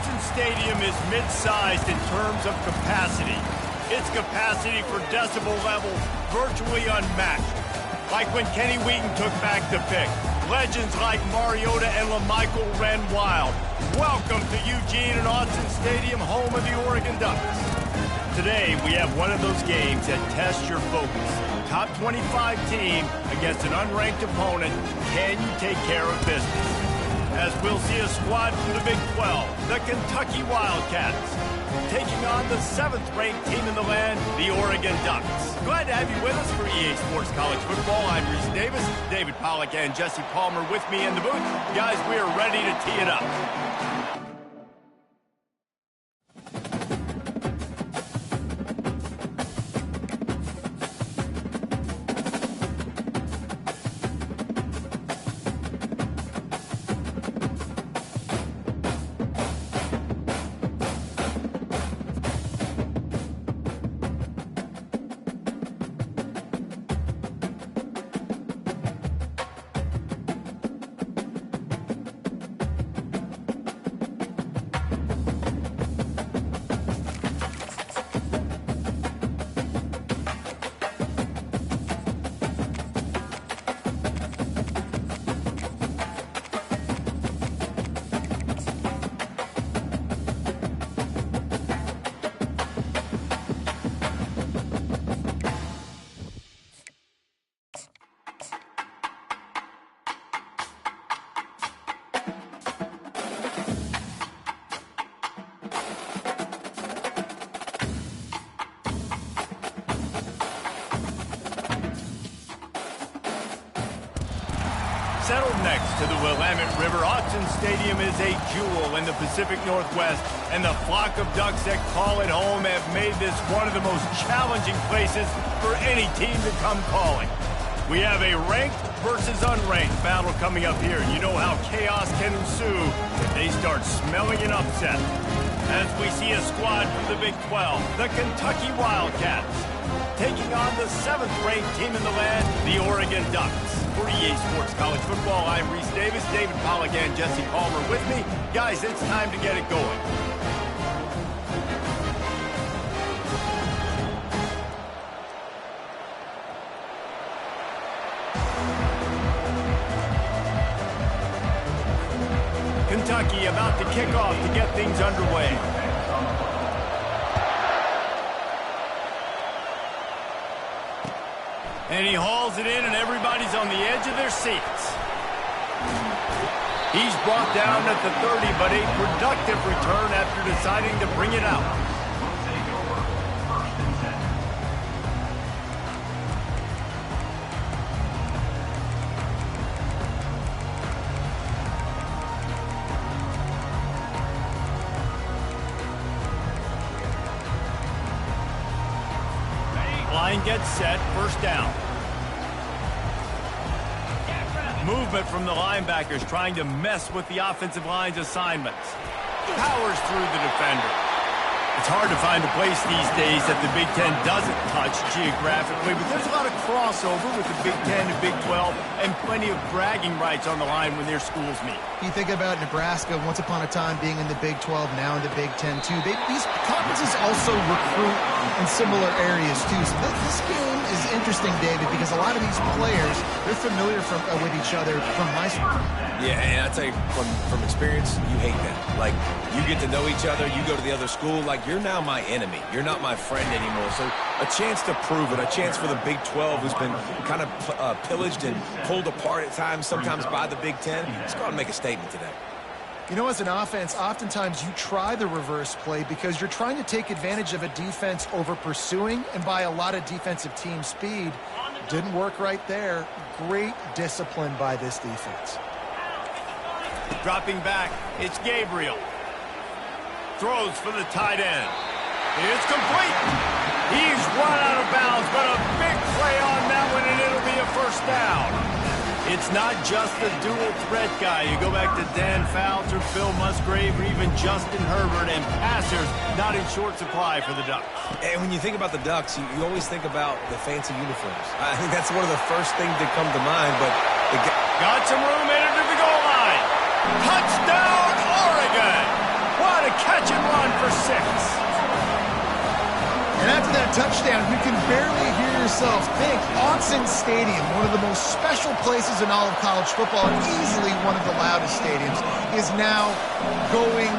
Autzen Stadium is mid-sized in terms of capacity. Its capacity for decibel levels virtually unmatched. Like when Kenny Wheaton took back the pick. Legends like Mariota and LaMichael ran wild. Welcome to Eugene and Autzen Stadium, home of the Oregon Ducks. Today, we have one of those games that tests your focus. Top 25 team against an unranked opponent. Can you take care of business? As we'll see a squad from the Big 12, the Kentucky Wildcats, taking on the 7th-ranked team in the land, the Oregon Ducks. Glad to have you with us for EA Sports College Football. I'm Reese Davis, David Pollack and Jesse Palmer with me in the booth. Guys, we are ready to tee it up. Settled next to the Willamette River, Autzen Stadium is a jewel in the Pacific Northwest, and the flock of Ducks that call it home have made this one of the most challenging places for any team to come calling. We have a ranked versus unranked battle coming up here. You know how chaos can ensue if they start smelling an upset. As we see a squad from the Big 12, the Kentucky Wildcats, taking on the 7th-ranked team in the land, the Oregon Ducks. For EA Sports College Football, I'm Reese Davis, David Pollack and Jesse Palmer with me. Guys, it's time to get it going. Kentucky about to kick off to get things underway. And he hauls it in, and everybody's on the edge of their seats. He's brought down at the 30, but a productive return after deciding to bring it out. Line gets set, first down. Movement from the linebackers trying to mess with the offensive line's assignments. Powers through the defender. It's hard to find a place these days that the Big Ten doesn't touch geographically, but there's a lot of crossover with the Big Ten and Big 12 and plenty of bragging rights on the line when their schools meet. You think about Nebraska once upon a time being in the Big 12, now in the Big 10 too. These conferences also recruit in similar areas too. So this game is interesting, David, because a lot of these players, they're familiar with each other from high school. Yeah, and I tell you, from experience, you hate that. Like, you get to know each other, you go to the other school, like, you're now my enemy. You're not my friend anymore. So a chance to prove it, a chance for the Big 12, who's been kind of pillaged and pulled apart at times, sometimes by the Big 10. Let's go out and make a statement today. You know, as an offense, oftentimes you try the reverse play because you're trying to take advantage of a defense over pursuing and by a lot of defensive team speed. Didn't work right there. Great discipline by this defense. Dropping back, it's Gabriel. Throws for the tight end. It's complete. He's run out of bounds, but a big play on that one, and it'll be a first down. It's not just the dual threat guy. You go back to Dan Fouts or Phil Musgrave or even Justin Herbert, and passers not in short supply for the Ducks. And when you think about the Ducks, you always think about the fancy uniforms. I think that's one of the first things that come to mind, but got some room in it to the goal line. Touchdown, Oregon! What a catch and run for 6. And after that touchdown, you can barely hear yourself think. Autzen Stadium, one of the most special places in all of college football, and easily one of the loudest stadiums, is now going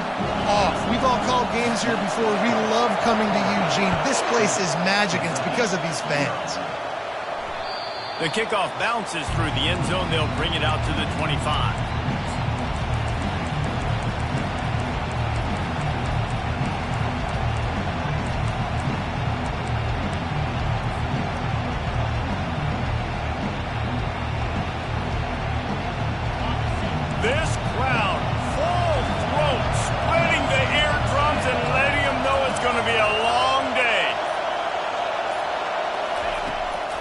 off. We've all called games here before. We love coming to Eugene. This place is magic, and it's because of these fans. The kickoff bounces through the end zone. They'll bring it out to the 25. This crowd, full throat, splitting the eardrums and letting them know it's going to be a long day.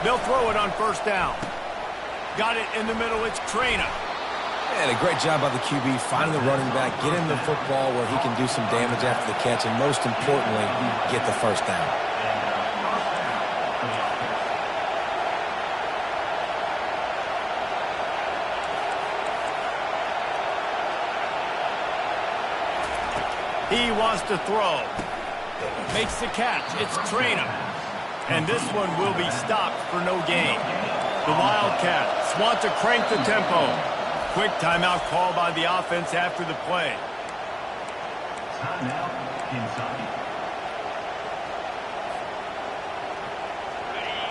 They'll throw it on first down. Got it in the middle. It's Ncaa. And a great job by the QB finding the running back, getting the football where he can do some damage after the catch, and most importantly, get the first down. He wants to throw. Makes the catch. It's Ncaa. And this one will be stopped for no gain. The Wildcats want to crank the tempo. Quick timeout call by the offense after the play.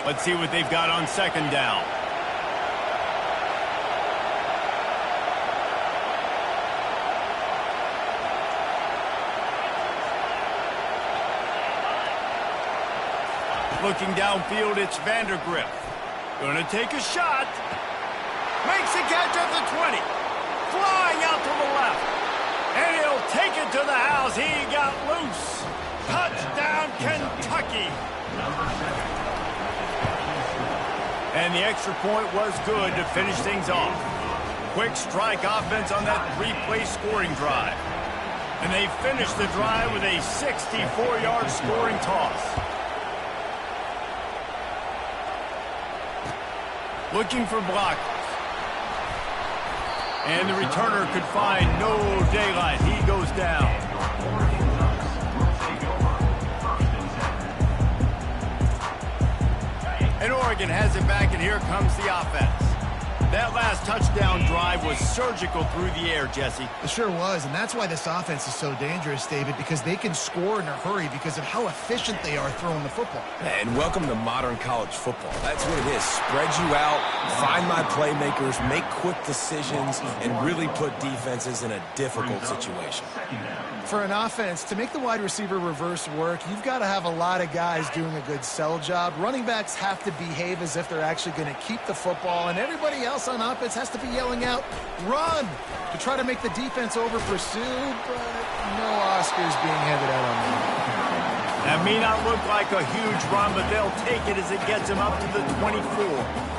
Let's see what they've got on second down. Looking downfield, it's Vandergrift. Gonna take a shot. Makes a catch at the 20. Flying out to the left. And he'll take it to the house. He got loose. Touchdown, Kentucky. And the extra point was good to finish things off. Quick strike offense on that 3-play scoring drive. And they finished the drive with a 64-yard scoring toss. Looking for blockers. And the returner could find no daylight. He goes down. And Oregon has it back, and here comes the offense. That last touchdown drive was surgical through the air, Jesse. It sure was, and that's why this offense is so dangerous, David, because they can score in a hurry because of how efficient they are throwing the football. And welcome to modern college football. That's what it is. Spread you out, find my playmakers, make quick decisions, and really put defenses in a difficult situation. For an offense, to make the wide receiver reverse work, you've got to have a lot of guys doing a good sell job. Running backs have to behave as if they're actually going to keep the football, and everybody else on offense has to be yelling out, run, to try to make the defense over-pursue, but no Oscars being handed out on that. That may not look like a huge run, but they'll take it as it gets him up to the 24.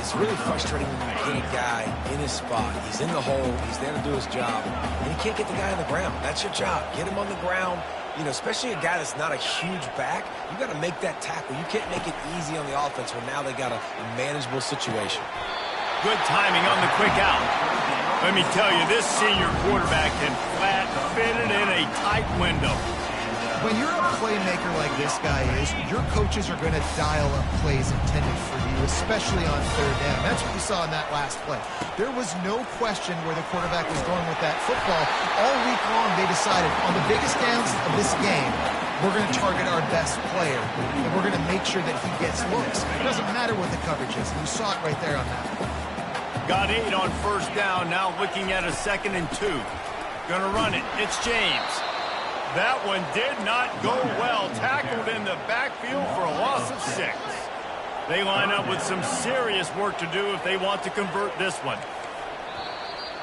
It's really frustrating when you get a guy in his spot. He's in the hole. He's there to do his job, and he can't get the guy on the ground. That's your job. Get him on the ground. You know, especially a guy that's not a huge back, you got to make that tackle. You can't make it easy on the offense when now they got a manageable situation. Good timing on the quick out. Let me tell you, this senior quarterback can flat fit it in a tight window. When you're a playmaker like this guy is, your coaches are going to dial up plays intended for you, especially on third down. That's what you saw in that last play. There was no question where the quarterback was going with that football. All week long, they decided on the biggest downs of this game, we're going to target our best player, and we're going to make sure that he gets looks. It doesn't matter what the coverage is. You saw it right there on that. Got 8 on first down, now looking at a 2nd and 2. Gonna run it, it's James. That one did not go well. Tackled in the backfield for a loss of 6. They line up with some serious work to do if they want to convert this one.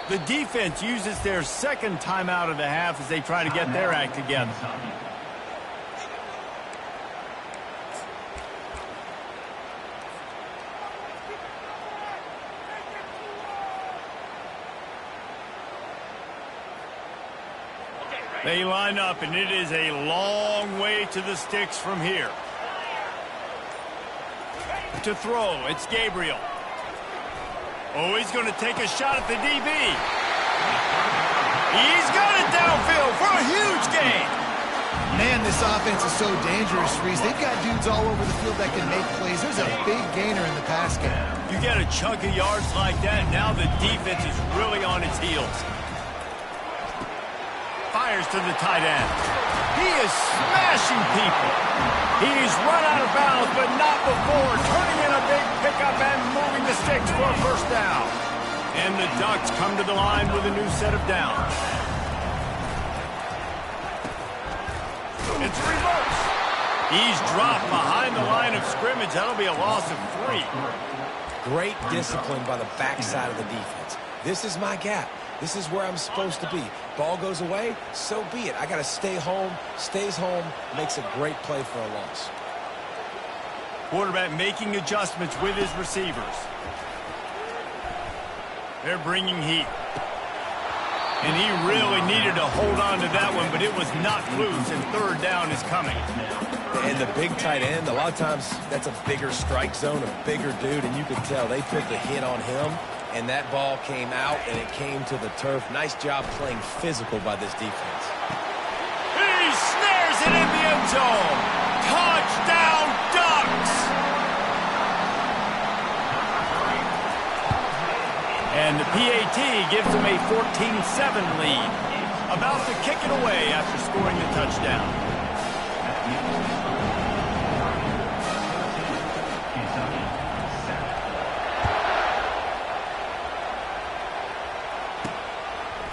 The defense uses their second timeout of the half as they try to get their act together. They line up, and it is a long way to the sticks from here. To throw, it's Gabriel. Oh, he's going to take a shot at the DB. He's got it downfield for a huge gain. Man, this offense is so dangerous, Reese. They've got dudes all over the field that can make plays. There's a big gainer in the pass game. You get a chunk of yards like that, now the defense is really on its heels. Fires to the tight end. He is smashing people. He's run out of bounds, but not before turning in a big pickup and moving the sticks for a first down. And the Ducks come to the line with a new set of downs. It's reverse. He's dropped behind the line of scrimmage. That'll be a loss of 3. Great discipline by the backside of the defense. This is my gap. This is where I'm supposed to be. Ball goes away, so be it. I got to stay home. Stays home, makes a great play for a loss. Quarterback making adjustments with his receivers. They're bringing heat. And he really needed to hold on to that one, but it was not loose, and third down is coming. And the big tight end, a lot of times that's a bigger strike zone, a bigger dude, and you can tell they put the hit on him, and that ball came out, and it came to the turf. Nice job playing physical by this defense. He snares it in the end zone. Touchdown, Ducks! And the PAT gives them a 14-7 lead. About to kick it away after scoring the touchdown.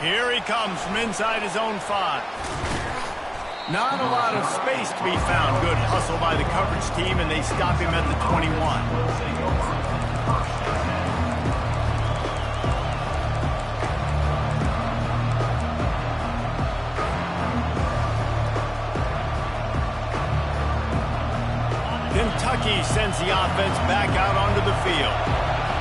Here he comes from inside his own 5. Not a lot of space to be found. Good hustle by the coverage team, and they stop him at the 21. Kentucky sends the offense back out onto the field.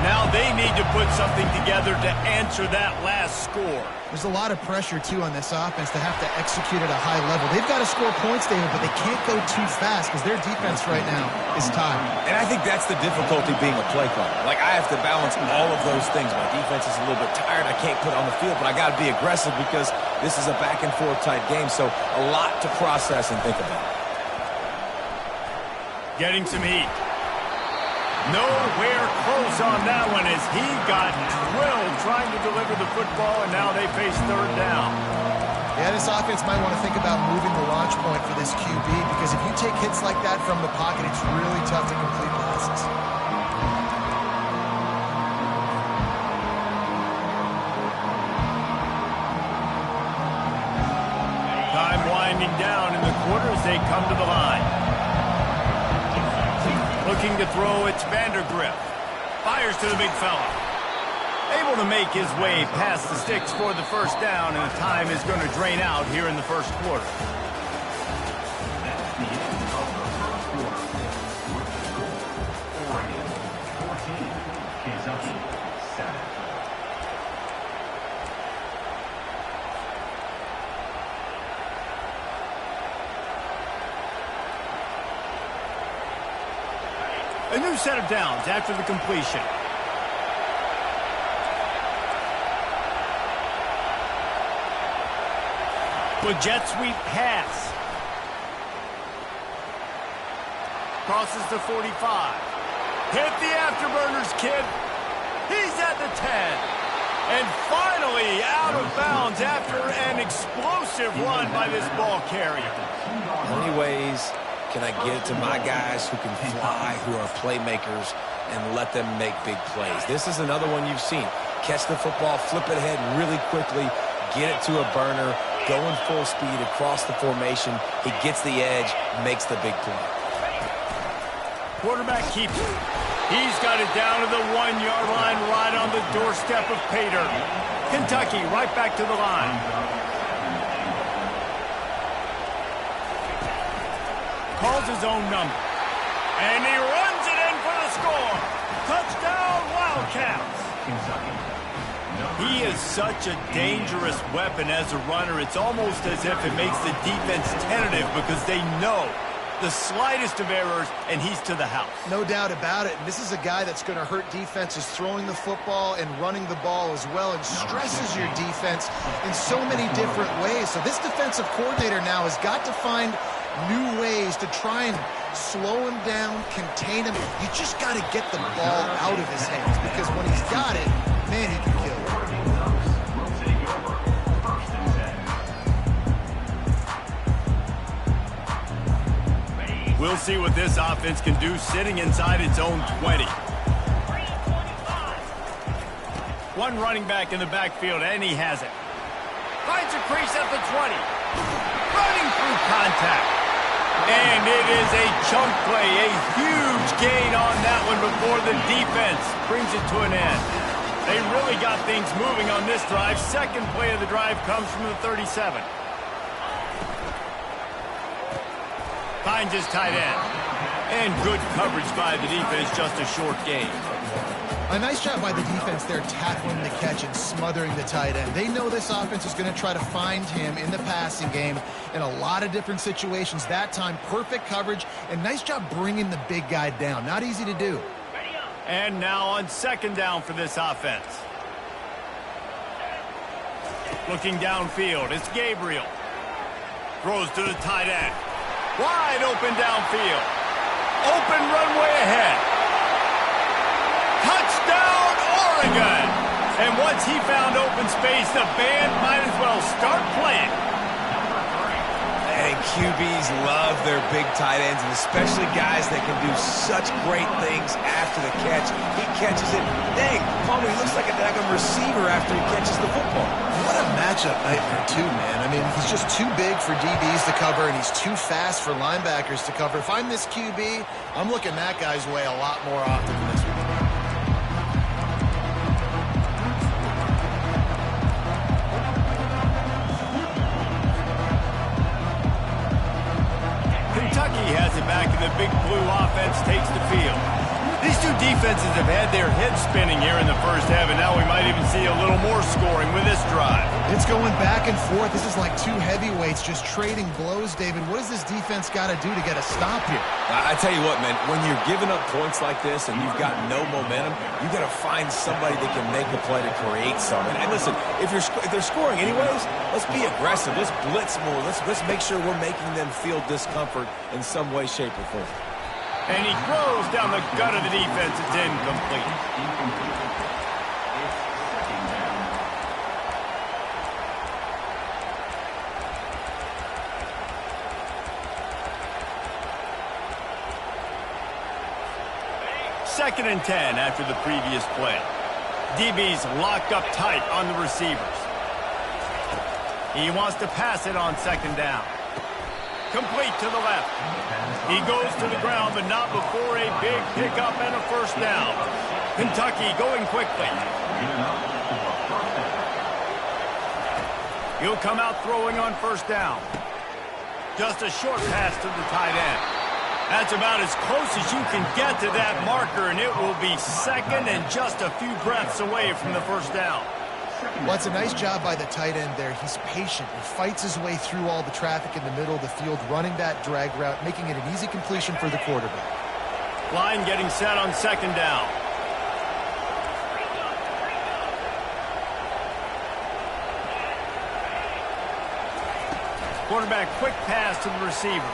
Now they need to put something together to answer that last score. There's a lot of pressure, too, on this offense to have to execute at a high level. They've got to score points, David, but they can't go too fast because their defense right now is tired. And I think that's the difficulty being a play caller. Like, I have to balance all of those things. My defense is a little bit tired. I can't put it on the field, but I got to be aggressive because this is a back-and-forth type game, so a lot to process and think about. Getting some heat. Nowhere close on that one as he got drilled trying to deliver the football, and now they face third down. Yeah, this offense might want to think about moving the launch point for this QB because if you take hits like that from the pocket, it's really tough to complete passes. Time winding down in the quarter as they come to the line. Looking to throw, it's Vandergrift. Fires to the big fella. Able to make his way past the sticks for the first down, and the time is going to drain out here in the first quarter. A new set of downs after the completion. With jet sweep pass. Crosses the 45. Hit the afterburners, kid. He's at the 10. And finally out of bounds after an explosive run by this ball carrier. How many ways can I get it to my guys who can fly, who are playmakers, and let them make big plays? This is another one you've seen. Catch the football, flip it ahead really quickly, get it to a burner, going full speed across the formation. He gets the edge, makes the big play. Quarterback keeps it. He's got it down to the 1-yard line right on the doorstep of Pater. Kentucky right back to the line. Calls his own number. And he runs it in for the score. Touchdown, Wildcats. He is such a dangerous weapon as a runner. It's almost as if it makes the defense tentative because they know The slightest of errors, and he's to the house. No doubt about it. And this is a guy that's going to hurt defenses throwing the football and running the ball as well, and stresses your defense in so many different ways. So this defensive coordinator now has got to find new ways to try and slow him down, contain him. You just got to get the ball out of his hands, because when he's got it, man, he can kill it. We'll see what this offense can do sitting inside its own 20. One running back in the backfield, and he has it. Finds a crease at the 20. Running through contact. And it is a chunk play, a huge gain on that one before the defense brings it to an end. They really got things moving on this drive. Second play of the drive comes from the 37. Finds his tight end. And good coverage by the defense, just a short gain. A nice job by the defense there, tackling the catch and smothering the tight end. They know this offense is going to try to find him in the passing game in a lot of different situations. That time, perfect coverage, and nice job bringing the big guy down. Not easy to do. And now on second down for this offense. Looking downfield, it's Gabriel. Throws to the tight end. Wide open downfield. Open runway ahead. Touchdown, Oregon! And once he found open space, the band might as well start playing. And QBs love their big tight ends, and especially guys that can do such great things after the catch. He catches it. Dang, Palmer, he looks like a daggone receiver after he catches the football. What a matchup nightmare, too, man. I mean, he's just too big for DBs to cover, and he's too fast for linebackers to cover. If I'm this QB, I'm looking that guy's way a lot more often than this one. Kentucky has it back, and the big blue offense takes the field. These two defenses have had their heads spinning here in the first half, and now we might even see a little more scoring with this drive. It's going back and forth. This is like two heavyweights just trading blows, David. What does this defense got to do to get a stop here? I tell you what, man, when you're giving up points like this and you've got no momentum, you got to find somebody that can make a play to create something. And listen, if they're scoring anyways, let's be aggressive. Let's blitz more. Let's make sure we're making them feel discomfort in some way, shape, or form. And he throws down the gut of the defense. It's incomplete. Second and 10 after the previous play. DB's locked up tight on the receivers. He wants to pass it on second down. Complete to the left. He goes to the ground, but not before a big pickup and a first down. Kentucky going quickly. He'll come out throwing on first down. Just a short pass to the tight end. That's about as close as you can get to that marker, and it will be second and just a few breaths away from the first down. Well, it's a nice job by the tight end there. He's patient. He fights his way through all the traffic in the middle of the field, running that drag route, making it an easy completion for the quarterback. Line getting set on second down. Quarterback quick pass to the receiver.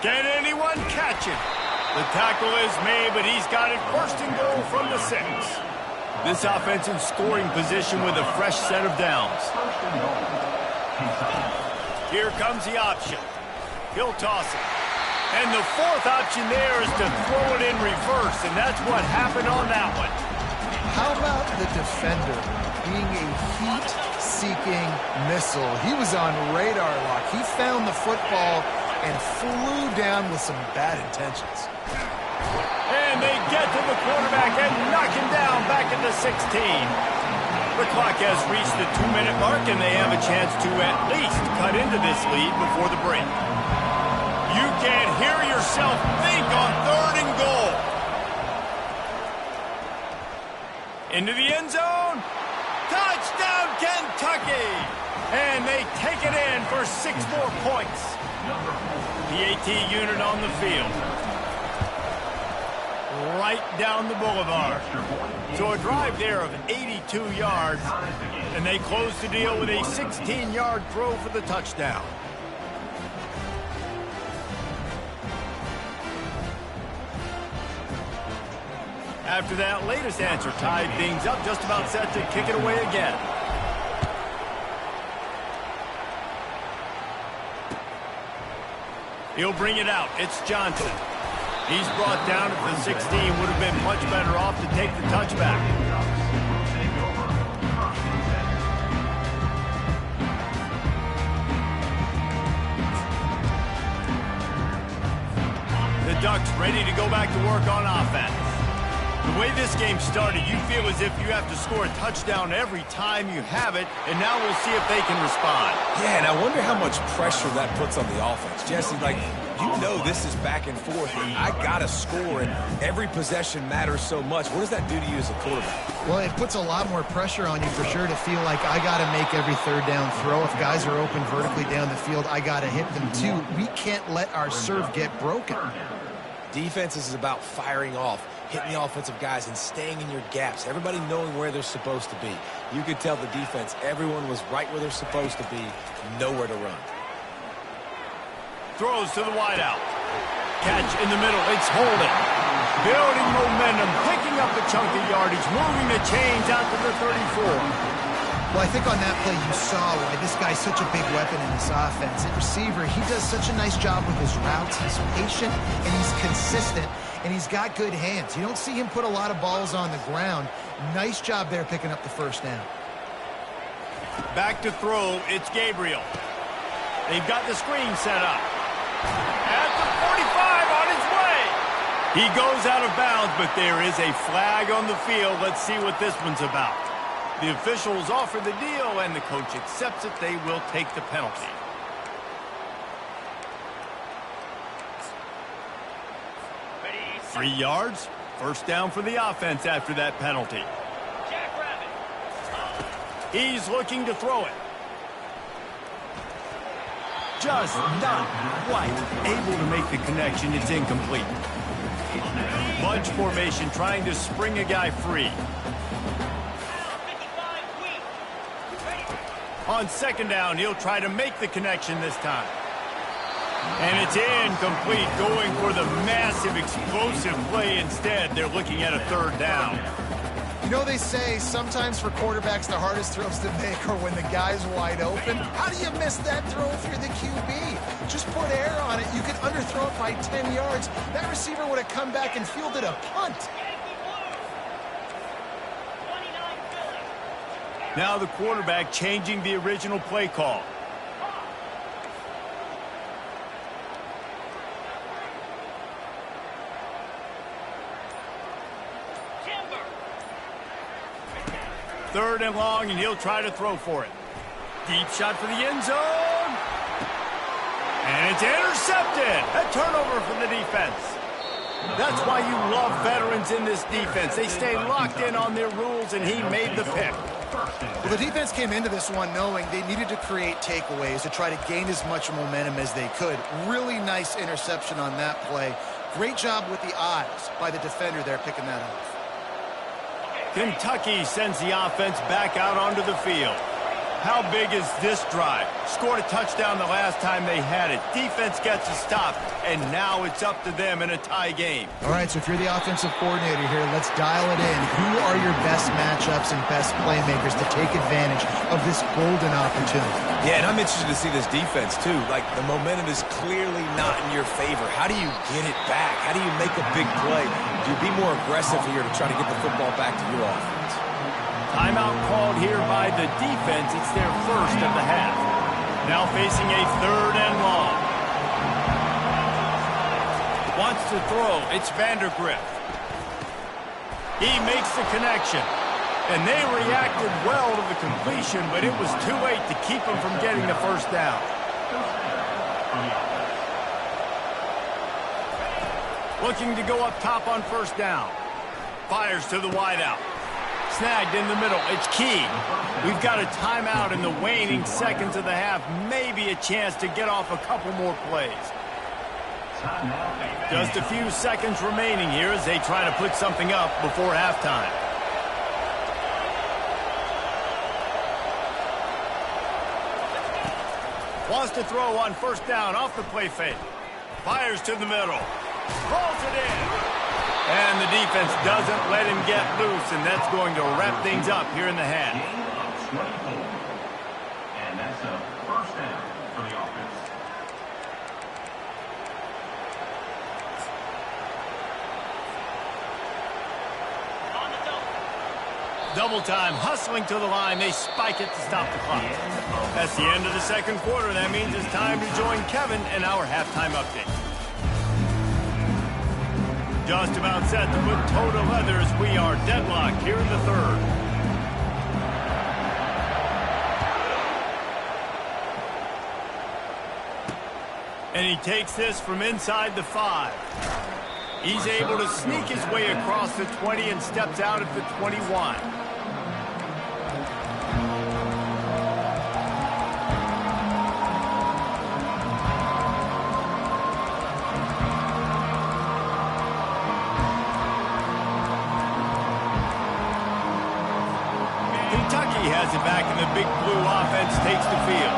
Can anyone catch it? The tackle is made, but he's got it first and goal from the 6. This offense in scoring position with a fresh set of downs. Here comes the option. He'll toss it. And the fourth option there is to throw it in reverse, and that's what happened on that one. How about the defender being a heat-seeking missile? He was on radar lock. He found the football and flew down with some bad intentions. And they get to the quarterback and knock him down back at the 16. The clock has reached the 2-minute mark, and they have a chance to at least cut into this lead before the break. You can't hear yourself think on third and goal. Into the end zone. Touchdown, Kentucky! And they take it in for 6 more points. PAT unit on the field. Right down the boulevard. So a drive there of 82 yards, and they close the deal with a 16-yard throw for the touchdown. After that latest answer tied things up, just about set to kick it away again. He'll bring it out. It's Johnson. He's brought down at the 16. Would have been much better off to take the touchback. The Ducks ready to go back to work on offense. The way this game started, you feel as if you have to score a touchdown every time you have it, and now we'll see if they can respond. Yeah, and I wonder how much pressure that puts on the offense. Jesse, like, you know this is back and forth. I got to score, and every possession matters so much. What does that do to you as a quarterback? Well, it puts a lot more pressure on you for sure to feel like I got to make every third down throw. If guys are open vertically down the field, I got to hit them too. We can't let our serve get broken. Defense is about firing off, hitting the offensive guys, and staying in your gaps. Everybody knowing where they're supposed to be. You could tell the defense, everyone was right where they're supposed to be, nowhere to run. Throws to the wideout. Catch in the middle. It's holding. Building momentum, picking up a chunk of yardage, moving the chains out to the 34. Well, I think on that play you saw why this guy's such a big weapon in this offense. At receiver, he does such a nice job with his routes. He's patient, and he's consistent, and he's got good hands. You don't see him put a lot of balls on the ground. Nice job there picking up the first down. Back to throw, it's Gabriel. They've got the screen set up. At the 45 on his way. He goes out of bounds, but there is a flag on the field. Let's see what this one's about. The officials offer the deal, and the coach accepts it. They will take the penalty. Ready, 3 yards. First down for the offense after that penalty. He's looking to throw it. Just not quite able to make the connection. It's incomplete. Bunch formation trying to spring a guy free. On second down, he'll try to make the connection this time. And it's incomplete, going for the massive, explosive play instead. They're looking at a third down. You know, they say sometimes for quarterbacks the hardest throws to make are when the guy's wide open. How do you miss that throw if you're the QB? Just put air on it. You could underthrow it by 10 yards. That receiver would have come back and fielded a punt. Now the quarterback changing the original play call. Third and long, and he'll try to throw for it. Deep shot for the end zone. And it's intercepted. A turnover for the defense. That's why you love veterans in this defense. They stay locked in on their rules, and he made the pick. Well, the defense came into this one knowing they needed to create takeaways to try to gain as much momentum as they could. Really nice interception on that play. Great job with the eyes by the defender there picking that off. Kentucky sends the offense back out onto the field. How big is this drive? Scored a touchdown the last time they had it. Defense gets a stop, and now it's up to them in a tie game. All right, so if you're the offensive coordinator here, let's dial it in. Who are your best matchups and best playmakers to take advantage of this golden opportunity? Yeah, and I'm interested to see this defense, too. Like, the momentum is clearly not in your favor. How do you get it back? How do you make a big play? Do you be more aggressive here to try to get the football back to your offense? Timeout called here by the defense. It's their first of the half. Now facing a third and long. Wants to throw. It's Vandergrift. He makes the connection. And they reacted well to the completion, but it was too late to keep him from getting the first down. Looking to go up top on first down. Fires to the wideout. Snagged in the middle. It's key. We've got a timeout in the waning seconds of the half. Maybe a chance to get off a couple more plays. Just a few seconds remaining here as they try to put something up before halftime. Wants to throw on first down off the play fake. Fires to the middle. Rolls it in. And the defense doesn't let him get loose, and that's going to wrap things up here in the half. And that's a first down for the offense. Double time, hustling to the line. They spike it to stop the clock. That's the end of the second quarter. That means it's time to join Kevin in our halftime update. Just about set to put toe to leather as we are deadlocked here in the third. And he takes this from inside the 5. He's able to sneak his way across the 20 and steps out at the 21. Kentucky has it back, and the big blue offense takes the field.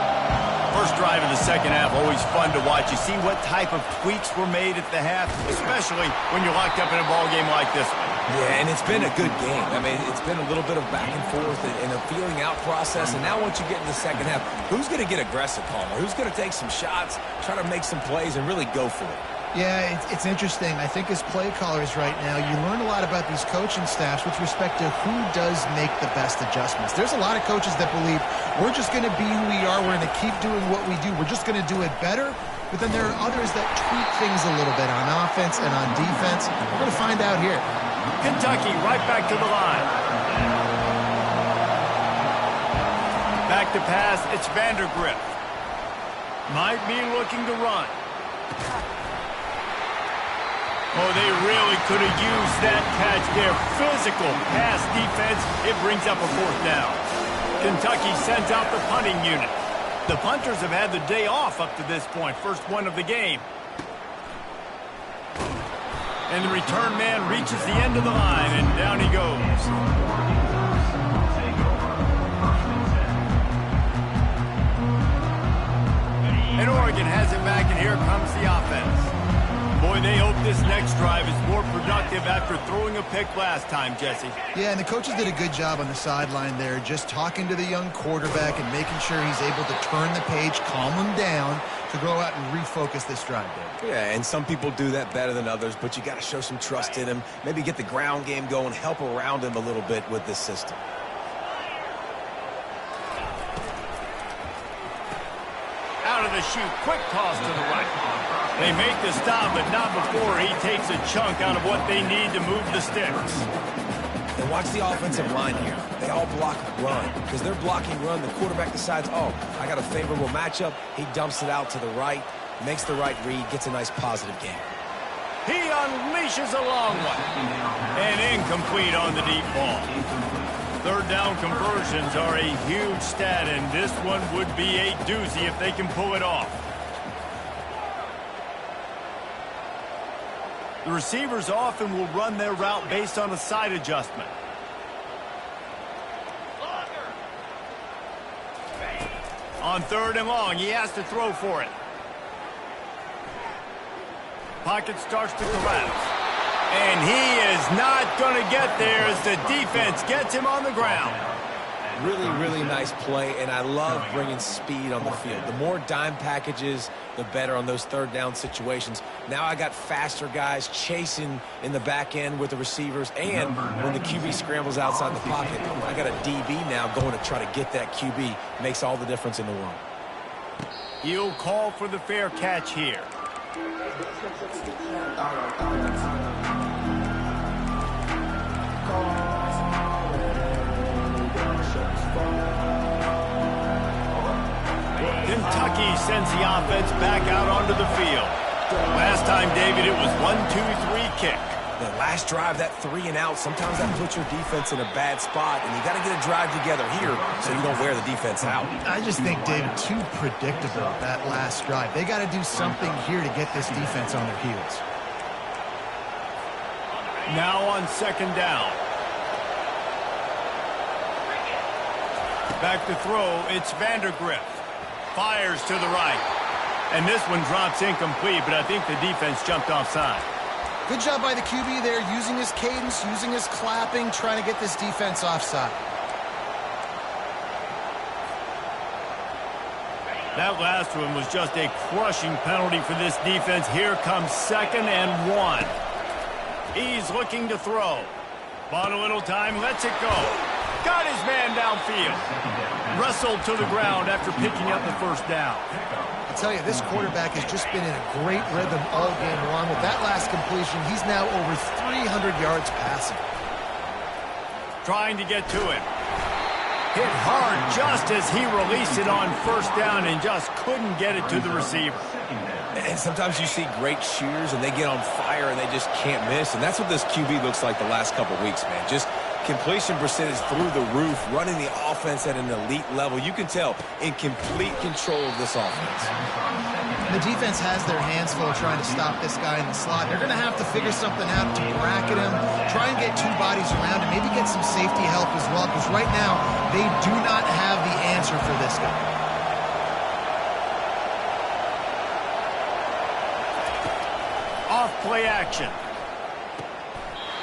First drive of the second half, always fun to watch. You see what type of tweaks were made at the half, especially when you're locked up in a ball game like this one. Yeah, and it's been a good game. I mean, it's been a little bit of back and forth and a feeling out process. And now once you get in the second half, who's going to get aggressive, Palmer? Who's going to take some shots, try to make some plays, and really go for it? Yeah, it's interesting. I think as play callers right now, you learn a lot about these coaching staffs with respect to who does make the best adjustments. There's a lot of coaches that believe we're just going to be who we are. We're going to keep doing what we do. We're just going to do it better. But then there are others that tweak things a little bit on offense and on defense. We're going to find out here. Kentucky right back to the line. Back to pass. It's Vandergrift. Might be looking to run. Oh, they really could have used that catch there. Physical pass defense. It brings up a fourth down. Kentucky sends out the punting unit. The punters have had the day off up to this point. First one of the game. And the return man reaches the end of the line, and down he goes. And Oregon has it back, and here comes the offense. Boy, they hope this next drive is more productive after throwing a pick last time, Jesse. Yeah, and the coaches did a good job on the sideline there, just talking to the young quarterback and making sure he's able to turn the page, calm him down, to go out and refocus this drive, Dave. Yeah, and some people do that better than others, but you got to show some trust in him. Maybe get the ground game going, help around him a little bit with this system. Out of the chute, quick toss to the right. They make the stop, but not before he takes a chunk out of what they need to move the sticks. And watch the offensive line here. They all block run. Because they're blocking run, the quarterback decides, oh, I got a favorable matchup. He dumps it out to the right, makes the right read, gets a nice positive game. He unleashes a long one. And incomplete on the deep ball. Third down conversions are a huge stat, and this one would be a doozy if they can pull it off. The receivers often will run their route based on a side adjustment. On third and long, he has to throw for it. Pocket starts to collapse. And he is not going to get there as the defense gets him on the ground. Really, really nice play, and I love bringing speed on the field. The more dime packages, the better on those third down situations. Now I got faster guys chasing in the back end with the receivers, and when the QB scrambles outside the pocket, I got a DB now going to try to get that QB. Makes all the difference in the world. He'll call for the fair catch here. Kentucky sends the offense back out onto the field. Last time, David, it was 1-2-3 kick. The last drive, that 3 and out, sometimes that puts your defense in a bad spot, and you got to get a drive together here so you don't wear the defense out. I just think, David, too predictable, that last drive. They got to do something here to get this defense on their heels. Now on second down. Back to throw, it's Vandergrift. Fires to the right. And this one drops incomplete, but I think the defense jumped offside. Good job by the QB there, using his cadence, using his clapping, trying to get this defense offside. That last one was just a crushing penalty for this defense. Here comes 2nd and 1. He's looking to throw. Bought a little time, lets it go. Got his man downfield. Wrestled to the ground after picking up the first down. I tell you, this quarterback has just been in a great rhythm all game long. With that last completion, he's now over 300 yards passing. Trying to get to him. Hit hard just as he released it on first down and just couldn't get it to the receiver. And sometimes you see great shooters and they get on fire and they just can't miss. And that's what this QB looks like the last couple weeks, man. Just completion percentage through the roof, running the offense at an elite level. You can tell in complete control of this offense. The defense has their hands full trying to stop this guy in the slot. They're going to have to figure something out to bracket him, try and get 2 bodies around him, maybe get some safety help as well, because right now they do not have the answer for this guy. Off play action.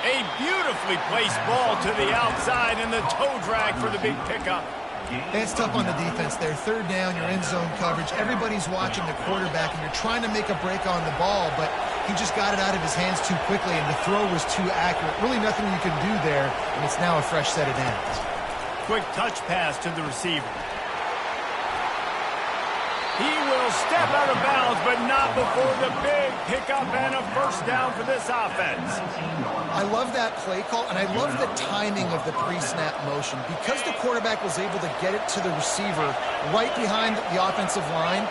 A beautifully placed ball to the outside and the toe drag for the big pickup. It's tough on the defense there. 3rd down, you're in zone coverage. Everybody's watching the quarterback, and you're trying to make a break on the ball, but he just got it out of his hands too quickly, and the throw was too accurate. Really nothing you can do there, and it's now a fresh set of downs. Quick touch pass to the receiver. He will step out of bounds, but not before the big pickup and a first down for this offense. I love that play call, and I love the timing of the pre-snap motion. Because the quarterback was able to get it to the receiver right behind the offensive line,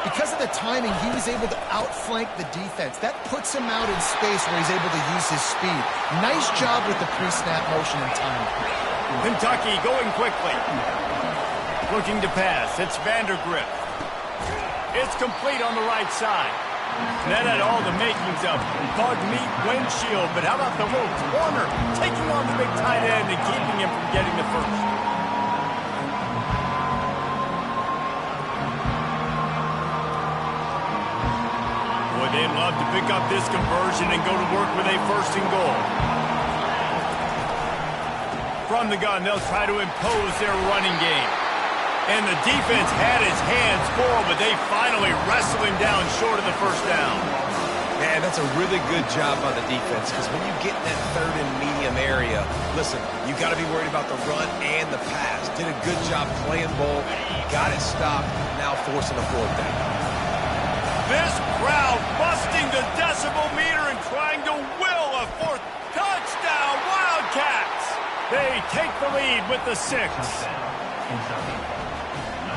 because of the timing, he was able to outflank the defense. That puts him out in space where he's able to use his speed. Nice job with the pre-snap motion and timing. Kentucky going quickly. Looking to pass. It's Vandergrift. It's complete on the right side. That had all the makings of bug meat windshield, but how about the little corner taking on the big tight end and keeping him from getting the first? Boy, they'd love to pick up this conversion and go to work with a 1st and goal. From the gun, they'll try to impose their running game. And the defense had his hands full, but they finally wrestle him down short of the first down. Man, that's a really good job by the defense, because when you get in that 3rd and medium area, listen, you got to be worried about the run and the pass. Did a good job playing ball, got it stopped, now forcing a 4th down. This crowd busting the decibel meter and trying to will a 4th touchdown. Wildcats! They take the lead with the 6.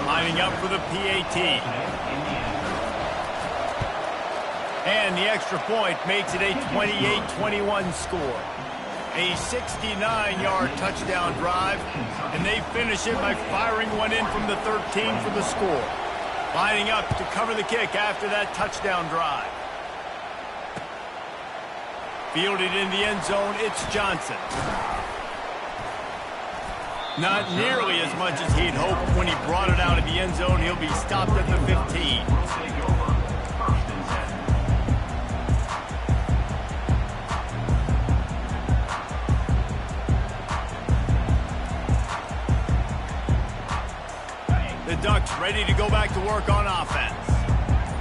Lining up for the PAT. And the extra point makes it a 28-21 score. A 69-yard touchdown drive, and they finish it by firing one in from the 13 for the score. Lining up to cover the kick after that touchdown drive. Fielded in the end zone, it's Johnson. Not nearly as much as he'd hoped when he brought it out of the end zone. He'll be stopped at the 15. The Ducks ready to go back to work on offense.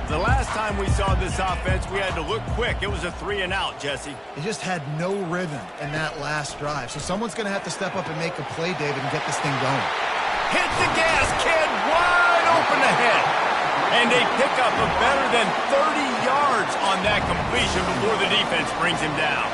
The last time we saw this offense, we had to look quick. It was a 3 and out, Jesse. They just had no rhythm in that last drive. So someone's going to have to step up and make a play, David, and get this thing going. Hit the gas, kid, wide open ahead. And they pick up a better than 30 yards on that completion before the defense brings him down.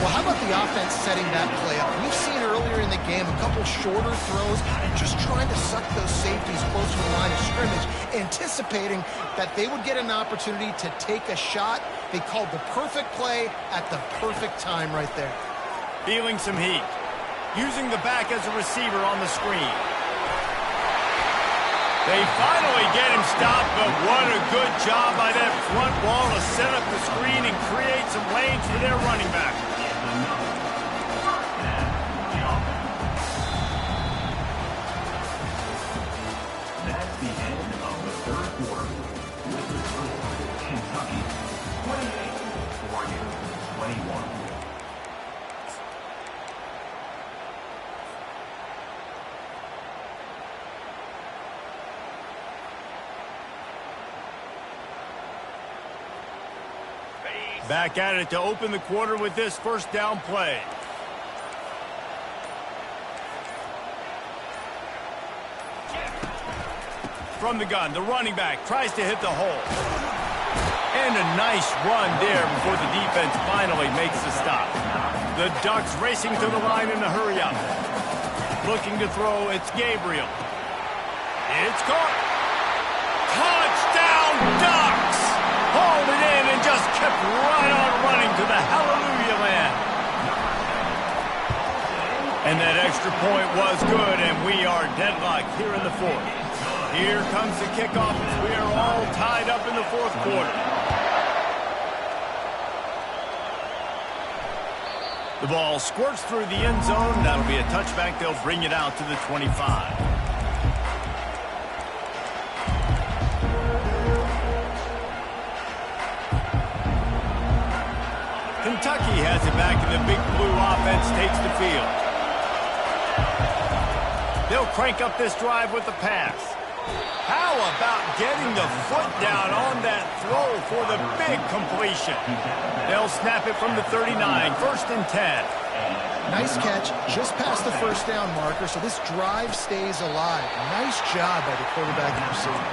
Well, how about the offense setting that play up? We've seen earlier in the game a couple shorter throws, just trying to suck those safeties close to the line of scrimmage, anticipating that they would get an opportunity to take a shot. They called the perfect play at the perfect time right there. Feeling some heat. Using the back as a receiver on the screen. They finally get him stopped, but what a good job by that front wall to set up the screen and create some lanes for their running back. That's the end of the third quarter. With the score, Kentucky 28, Oregon 21. Back at it to open the quarter with this first down play. From the gun, the running back tries to hit the hole. And a nice run there before the defense finally makes the stop. The Ducks racing to the line in a hurry up. Looking to throw, it's Gabriel. It's caught. Touchdown, Ducks! Hauled it in and just kept right on running to the hallelujah land. And that extra point was good, and we are deadlocked here in the fourth. Here comes the kickoff as we are all tied up in the fourth quarter. The ball squirts through the end zone. That'll be a touchback. They'll bring it out to the 25. Kentucky has it back, and the big blue offense takes the field. They'll crank up this drive with the pass. How about getting the foot down on that throw for the big completion? They'll snap it from the 39, 1st and 10. Nice catch, just past the first down marker, so this drive stays alive. Nice job by the quarterback and receiver.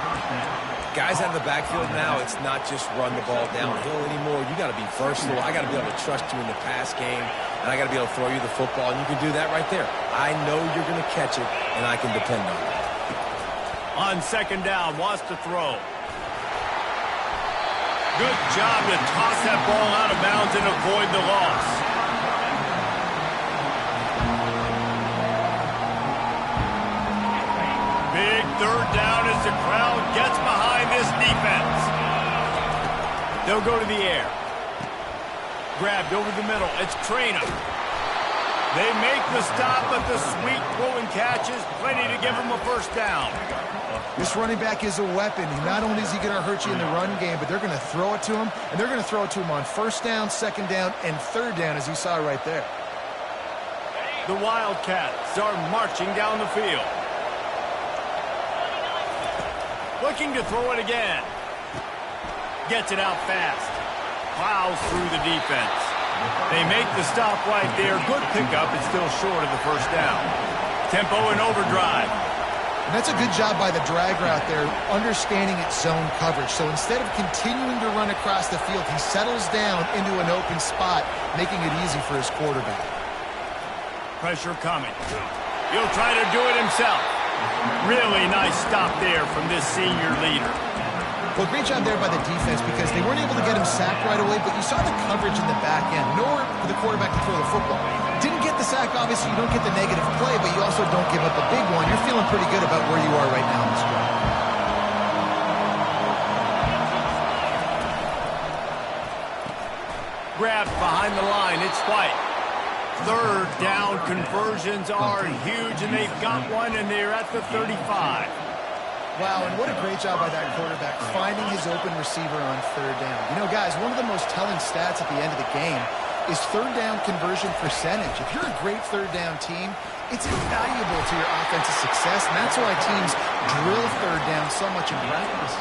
Guys out of the backfield now, it's not just run the ball downhill anymore. You got to be versatile. I got to be able to trust you in the pass game, and I got to be able to throw you the football, and you can do that right there. I know you're going to catch it, and I can depend on it. On second down, wants to throw. Good job to toss that ball out of bounds and avoid the loss. Big third down as the crowd gets behind this defense. They'll go to the air. Grabbed over the middle. It's Trainer. They make the stop, but the sweet throw and catch is plenty to give them a first down. This running back is a weapon. Not only is he going to hurt you in the run game, but they're going to throw it to him, and they're going to throw it to him on first down, second down, and third down, as you saw right there. The Wildcats are marching down the field. Looking to throw it again. Gets it out fast. Plows through the defense. They make the stop right there. Good pickup. It's still short of the first down. Tempo and overdrive. And that's a good job by the drag route there, understanding its zone coverage. So instead of continuing to run across the field, he settles down into an open spot, making it easy for his quarterback. Pressure coming. He'll try to do it himself. Really nice stop there from this senior leader. Well, great job there by the defense because they weren't able to get him sacked right away, but you saw the coverage in the back end. Nowhere for the quarterback to throw the football. Didn't get the sack, obviously. You don't get the negative play, but you also don't give up a big one. You're feeling pretty good about where you are right now in this drive. Grabbed behind the line. It's White. Third down conversions are huge, and they've got one, and they're at the 35. Wow, and what a great job by that quarterback, finding his open receiver on third down. You know, guys, one of the most telling stats at the end of the game is third down conversion percentage. If you're a great third down team, it's invaluable to your offensive success, and that's why teams drill third down so much in practice.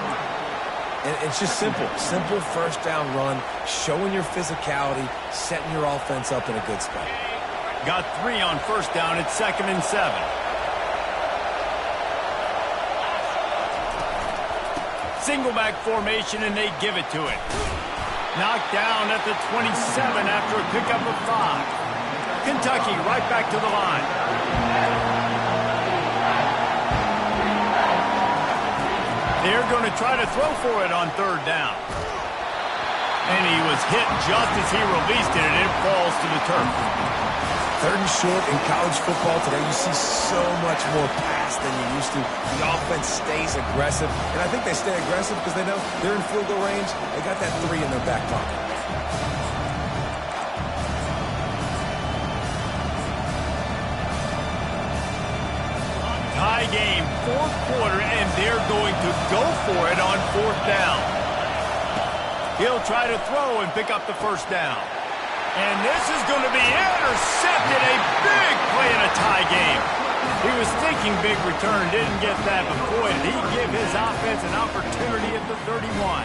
And it's just simple. Simple first down run, showing your physicality, setting your offense up in a good spot. Got 3 on first down. It's 2nd and 7. Single back formation, and they give it to it. Knocked down at the 27 after a pickup of 5. Kentucky right back to the line. They're going to try to throw for it on 3rd down. And he was hit just as he released it, and it falls to the turf. 3rd and short in college football today, you see so much more pass than you used to. The offense stays aggressive, and I think they stay aggressive because they know they're in field goal range. They got that 3 in their back pocket. Tie game, 4th quarter, and they're going to go for it on 4th down. He'll try to throw and pick up the 1st down. And this is going to be intercepted. A big play in a tie game. He was thinking big return, didn't get that, but boy, did he give his offense an opportunity at the 31.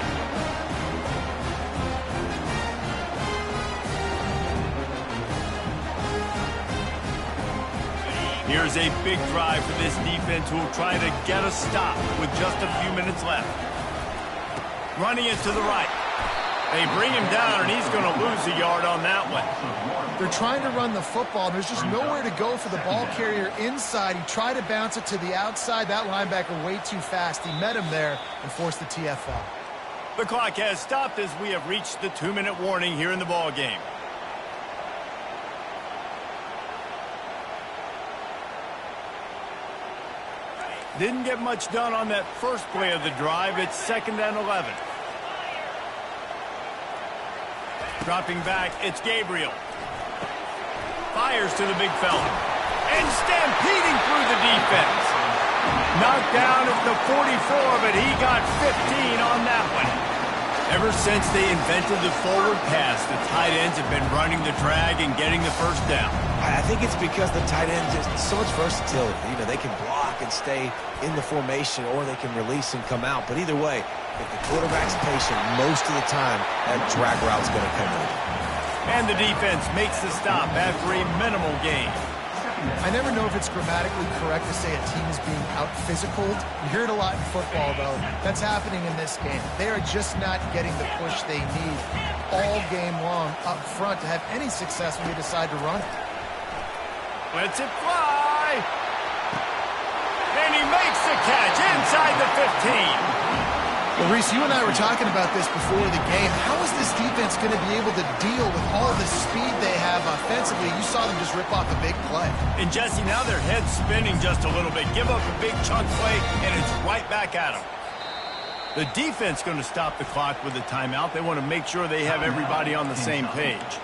Here's a big drive for this defense who will try to get a stop with just a few minutes left. Running it to the right. They bring him down, and he's going to lose a yard on that one. They're trying to run the football. There's just nowhere to go for the ball carrier inside. He tried to bounce it to the outside. That linebacker way too fast. He met him there and forced the TFL. The clock has stopped as we have reached the 2-minute warning here in the ball game. Didn't get much done on that first play of the drive. It's 2nd and 11. Dropping back, it's Gabriel. Fires to the big fella. And stampeding through the defense. Knocked down at the 44, but he got 15 on that one. Ever since they invented the forward pass, the tight ends have been running the drag and getting the 1st down. I think it's because the tight end just so much versatility. You know, they can block and stay in the formation, or they can release and come out. But either way, if the quarterback's patient, most of the time, that drag route's going to come in. And the defense makes the stop after a minimal gain. I never know if it's grammatically correct to say a team is being out-physicaled. You hear it a lot in football, though. That's happening in this game. They are just not getting the push they need all game long up front to have any success when they decide to run it. Lets it fly. And he makes the catch inside the 15. Well, Reese, you and I were talking about this before the game. How is this defense going to be able to deal with all the speed they have offensively? You saw them just rip off a big play. And, Jesse, now their head's spinning just a little bit. Give up a big chunk play, and it's right back at them. The defense going to stop the clock with a timeout. They want to make sure they have everybody on the same page.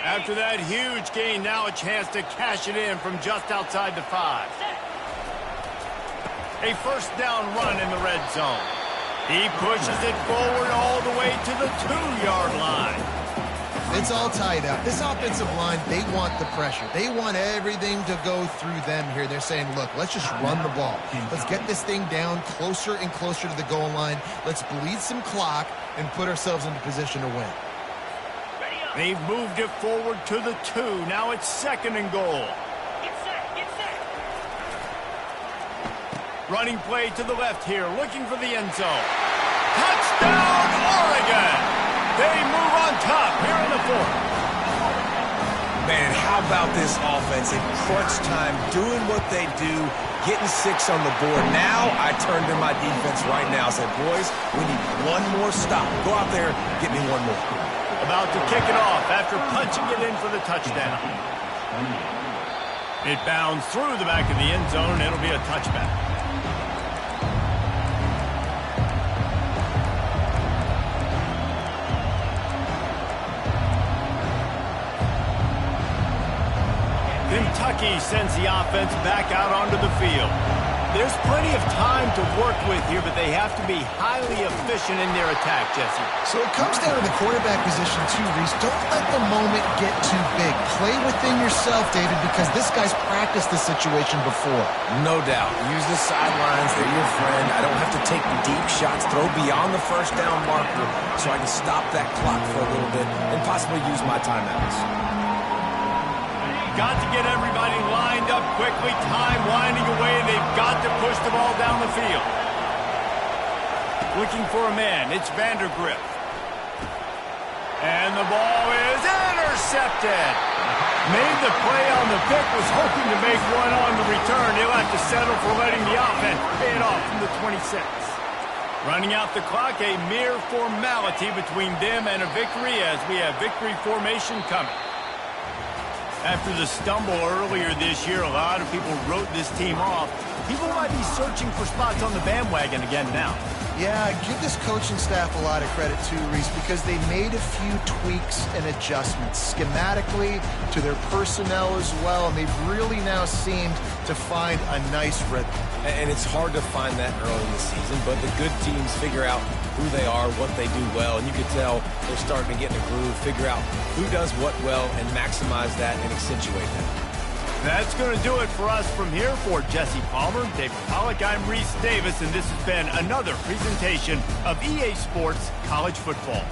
After that huge gain, now a chance to cash it in from just outside the 5. A 1st down run in the red zone. He pushes it forward all the way to the 2-yard line. It's all tied up. This offensive line, they want the pressure. They want everything to go through them here. They're saying, look, let's just run the ball. Let's get this thing down closer and closer to the goal line. Let's bleed some clock and put ourselves into position to win. They've moved it forward to the 2. Now it's 2nd and goal. Running play to the left here, looking for the end zone. Touchdown, Oregon! They move on top here in the 4th. Man, how about this offense in crunch time, doing what they do, getting 6 on the board. Now I turn to my defense right now and say, boys, we need one more stop. Go out there, get me one more. About to kick it off after punching it in for the touchdown. It bounds through the back of the end zone, and it'll be a touchback. Kentucky sends the offense back out onto the field. There's plenty of time to work with here, but they have to be highly efficient in their attack, Jesse. So it comes down to the quarterback position too, Reese. Don't let the moment get too big. Play within yourself, David, because this guy's practiced this situation before. No doubt. Use the sidelines. They're your friend. I don't have to take deep shots, throw beyond the 1st down marker so I can stop that clock for a little bit and possibly use my timeouts. Got to get everybody lined up quickly. Time winding away. They've got to push the ball down the field. Looking for a man. It's Vandergrift. And the ball is intercepted. Made the play on the pick, was hoping to make one on the return. He'll have to settle for letting the offense pay it off from the 26. Running out the clock, a mere formality between them and a victory as we have victory formation coming. After the stumble earlier this year, a lot of people wrote this team off. People might be searching for spots on the bandwagon again now. Yeah, give this coaching staff a lot of credit too, Reese, because they made a few tweaks and adjustments schematically to their personnel as well, and they've really now seemed to find a nice rhythm. And it's hard to find that early in the season, but the good teams figure out who they are, what they do well, and you can tell they're starting to get in a groove, figure out who does what well, and maximize that and accentuate that. That's going to do it for us from here. For Jesse Palmer, David Pollack, I'm Reese Davis, and this has been another presentation of EA Sports College Football.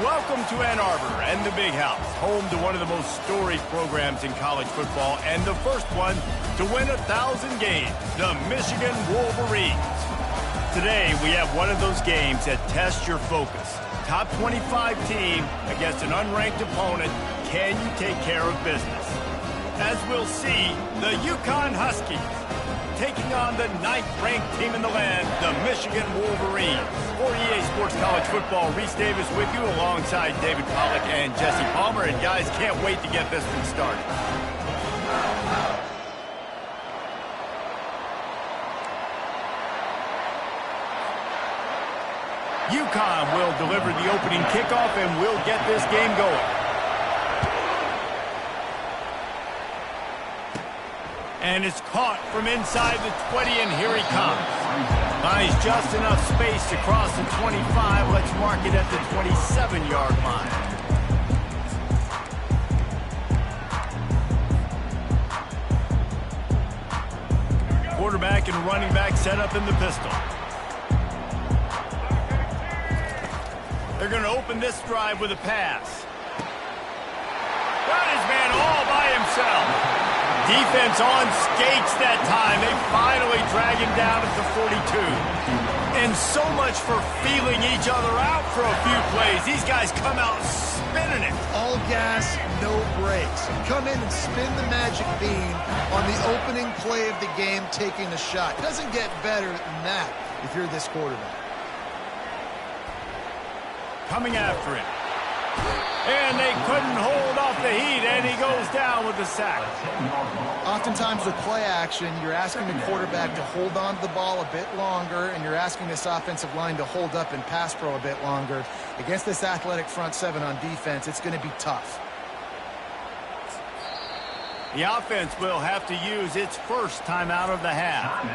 Welcome to Ann Arbor and the Big House, home to one of the most storied programs in college football and the first one to win 1,000 games, the Michigan Wolverines. Today, we have one of those games that tests your focus. Top 25 team against an unranked opponent. Can you take care of business? As we'll see, the Ncaa Huskies taking on the 9th-ranked team in the land, the Michigan Wolverines. For EA Sports College Football, Reese Davis with you alongside David Pollack and Jesse Palmer. And guys, can't wait to get this one started. Ncaa will deliver the opening kickoff and will get this game going. And it's caught from inside the 20, and here he comes. Finds just enough space to cross the 25. Let's mark it at the 27-yard line. Quarterback and running back set up in the pistol. They're going to open this drive with a pass. Got his man all by himself. Defense on skates that time. They finally drag him down at the 42. And so much for feeling each other out for a few plays. These guys come out spinning it. All gas, no brakes. Come in and spin the magic bean on the opening play of the game, taking a shot. Doesn't get better than that if you're this quarterback. Coming after him. And they couldn't hold off the heat, and he goes down with the sack. Oftentimes with play action, you're asking the quarterback to hold on to the ball a bit longer, and you're asking this offensive line to hold up in pass pro a bit longer. Against this athletic front seven on defense, it's going to be tough. The offense will have to use its first timeout of the half.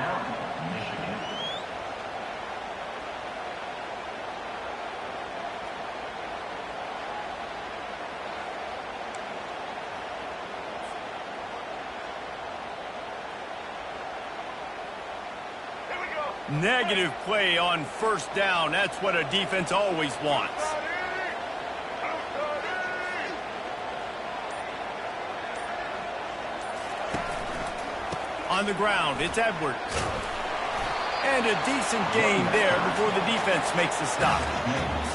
Negative play on first down. That's what a defense always wants. On the ground, it's Edwards. And a decent gain there before the defense makes the stop.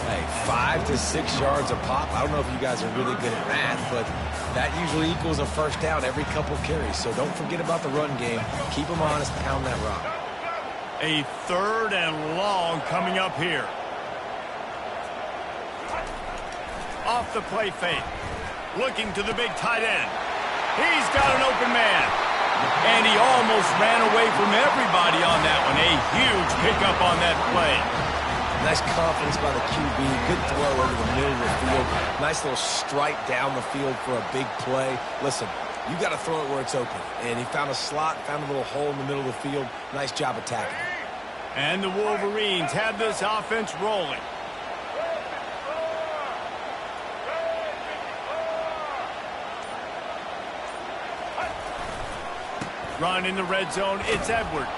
Hey, 5 to 6 yards a pop. I don't know if you guys are really good at math, but that usually equals a first down every couple carries. So don't forget about the run game. Keep them honest, pound that rock. A 3rd and long coming up here. Off the play fake. Looking to the big tight end. He's got an open man. And he almost ran away from everybody on that one. A huge pickup on that play. Nice confidence by the QB. Good throw over the middle of the field. Nice little stripe down the field for a big play. Listen, you got to throw it where it's open. And he found a slot, found a little hole in the middle of the field. Nice job attacking. And the Wolverines have this offense rolling. Run in the red zone, it's Edwards.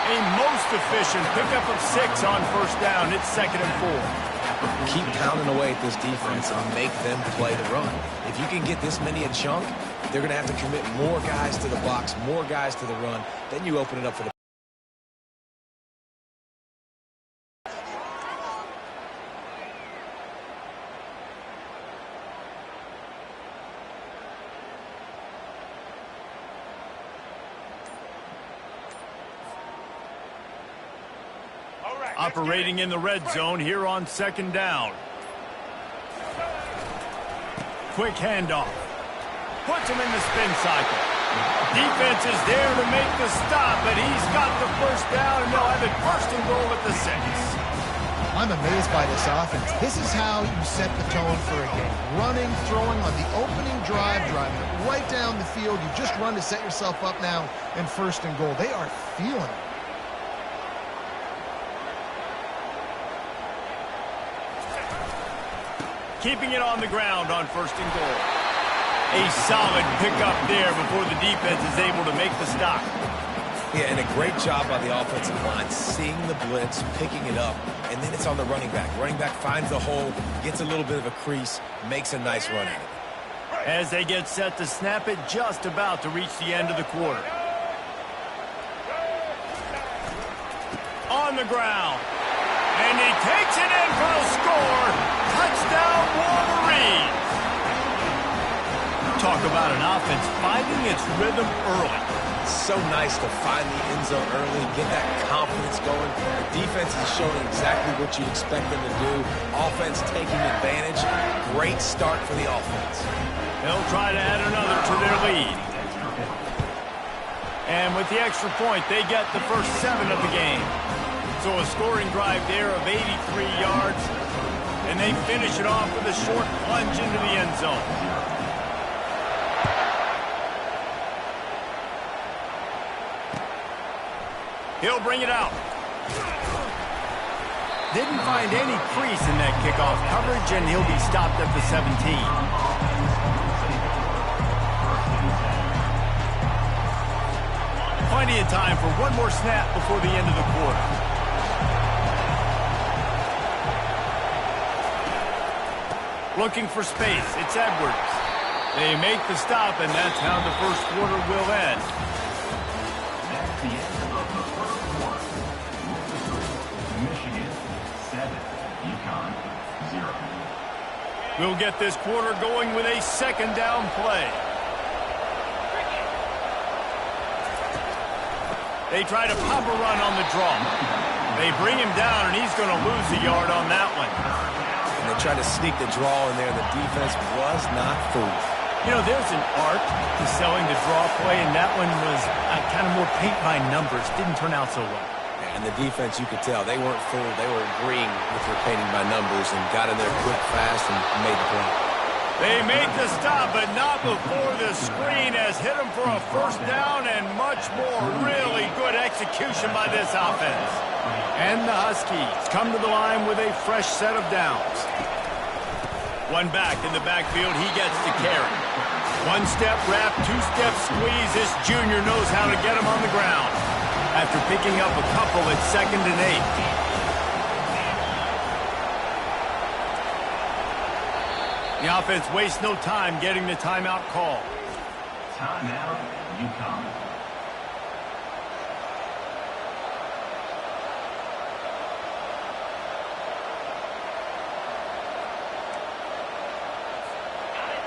A most efficient pickup of 6 on first down. It's 2nd and 4. Keep pounding away at this defense and make them play the run. If you can get this many a chunk, they're going to have to commit more guys to the box, more guys to the run. Then you open it up for the Operating in the red zone here on 2nd down. Quick handoff. Puts him in the spin cycle. Defense is there to make the stop, but he's got the first down, and they'll have it 1st and goal at the 6. I'm amazed by this offense. This is how you set the tone for a game. Running, throwing on the opening drive, driving it right down the field. You just run to set yourself up now in 1st and goal. They are feeling it. Keeping it on the ground on 1st and goal. A solid pickup there before the defense is able to make the stop. Yeah, and a great job by the offensive line, seeing the blitz, picking it up, and then it's on the running back. Running back finds the hole, gets a little bit of a crease, makes a nice run at it. As they get set to snap it, just about to reach the end of the quarter. On the ground. And he takes it in for a score. Touchdown, Wolverines. Talk about an offense finding its rhythm early. So nice to find the end zone early, get that confidence going. The defense is showing exactly what you expect them to do. Offense taking advantage. Great start for the offense. They'll try to add another to their lead. And with the extra point, they get the first 7 of the game. So a scoring drive there of 83 yards. And they finish it off with a short plunge into the end zone. He'll bring it out. Didn't find any crease in that kickoff coverage, and he'll be stopped at the 17. Plenty of time for one more snap before the end of the quarter. Looking for space, it's Edwards. They make the stop, and that's how the first quarter will end. That's the end of the first quarter. Michigan 7, Ncaa 0. We'll get this quarter going with a 2nd down play. They try to pop a run on the draw. They bring him down, and he's going to lose a yard on that one. And the tried to sneak the draw in there. The defense was not fooled. You know, there's an art to selling the draw play, and that one was kind of more paint by numbers. Didn't turn out so well. And the defense, you could tell, they weren't fooled. They were agreeing with their painting by numbers and got in there quick, fast, and made the play. They made the stop, but not before the screen has hit them for a first down and much more. Really good execution by this offense. And the Huskies come to the line with a fresh set of downs. One back in the backfield, he gets to carry. One-step wrap, two-step squeeze. This junior knows how to get him on the ground. After picking up a couple at 2nd and 8. The offense wastes no time getting the timeout call. Timeout, Ncaa.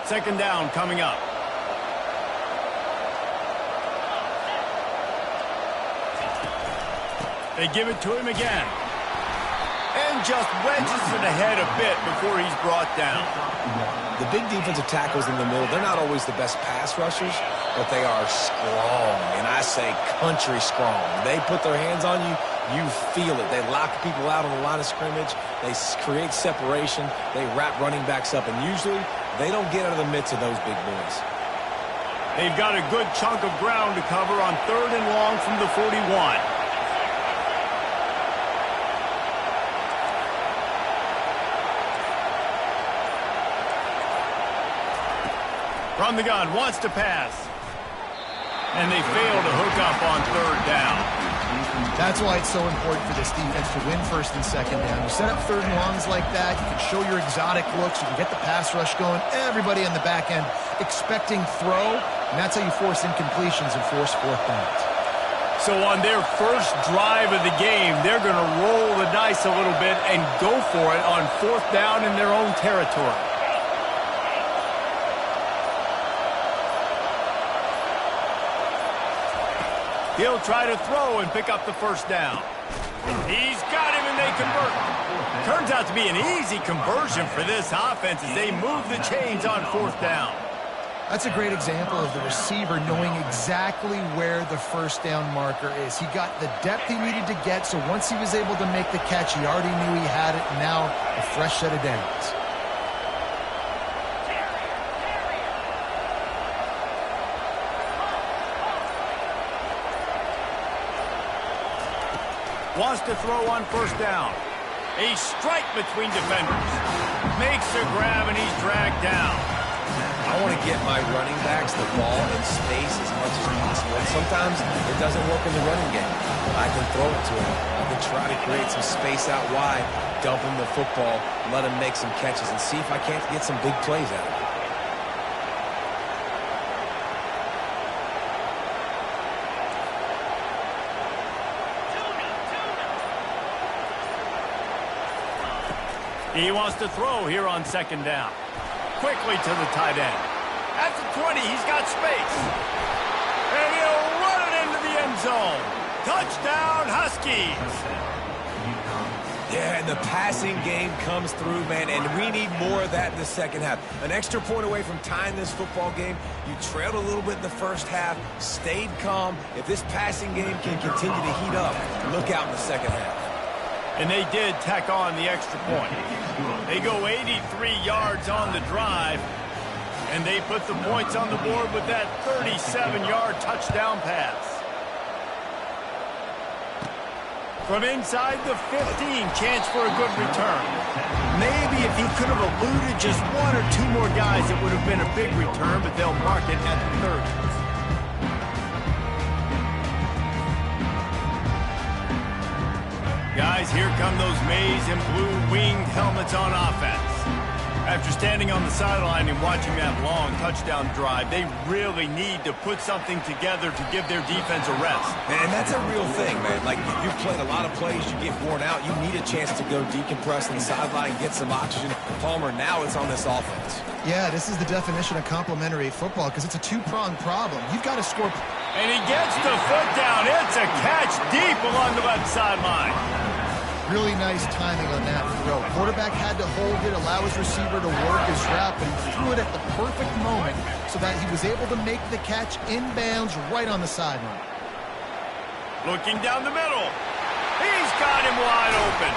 Second down coming up. They give it to him again. And just wedges it ahead a bit before he's brought down. The big defensive tackles in the middle, they're not always the best pass rushers, but they are strong, and I say country strong. They put their hands on you, you feel it. They lock people out on the line of scrimmage. They create separation. They wrap running backs up, and usually they don't get out of the midst of those big boys. They've got a good chunk of ground to cover on 3rd and long from the 41. From the gun, wants to pass. And they fail to hook up on 3rd down. That's why it's so important for this defense to win 1st and 2nd down. You set up 3rd and longs like that, you can show your exotic looks, you can get the pass rush going, everybody on the back end expecting throw, and that's how you force incompletions and force 4th downs. So on their first drive of the game, they're going to roll the dice a little bit and go for it on 4th down in their own territory. He'll try to throw and pick up the 1st down. He's got him and they convert. Turns out to be an easy conversion for this offense as they move the chains on 4th down. That's a great example of the receiver knowing exactly where the 1st down marker is. He got the depth he needed to get, so once he was able to make the catch, he already knew he had it, and now a fresh set of downs. Wants to throw on 1st down. A strike between defenders. Makes a grab and he's dragged down. I want to get my running backs the ball in space as much as possible. And sometimes it doesn't work in the running game. I can throw it to him. I can try to create some space out wide, dump him the football, let him make some catches, and see if I can't get some big plays out of him. He wants to throw here on 2nd down. Quickly to the tight end. At the 20, he's got space. And he'll run it into the end zone. Touchdown, Huskies. Yeah, and the passing game comes through, man, and we need more of that in the 2nd half. An extra point away from tying this football game. You trailed a little bit in the 1st half, stayed calm. If this passing game can continue to heat up, look out in the 2nd half. And they did tack on the extra point. They go 83 yards on the drive, and they put the points on the board with that 37-yard touchdown pass. From inside the 15, chance for a good return. Maybe if he could have eluded just 1 or 2 more guys, it would have been a big return, but they'll mark it at the 30. Guys, here come those maize and blue winged helmets on offense. After standing on the sideline and watching that long touchdown drive, they really need to put something together to give their defense a rest. And that's a real thing, man. Like, you've played a lot of plays, you get worn out, you need a chance to go decompress on the sideline, get some oxygen. Palmer, now it's on this offense. Yeah, this is the definition of complementary football because it's a two-pronged problem. You've got to score. And he gets the foot down. It's a catch deep along the left sideline. Really nice timing on that throw. Quarterback had to hold it, allow his receiver to work his route, but he threw it at the perfect moment so that he was able to make the catch inbounds right on the sideline. Looking down the middle. He's got him wide open.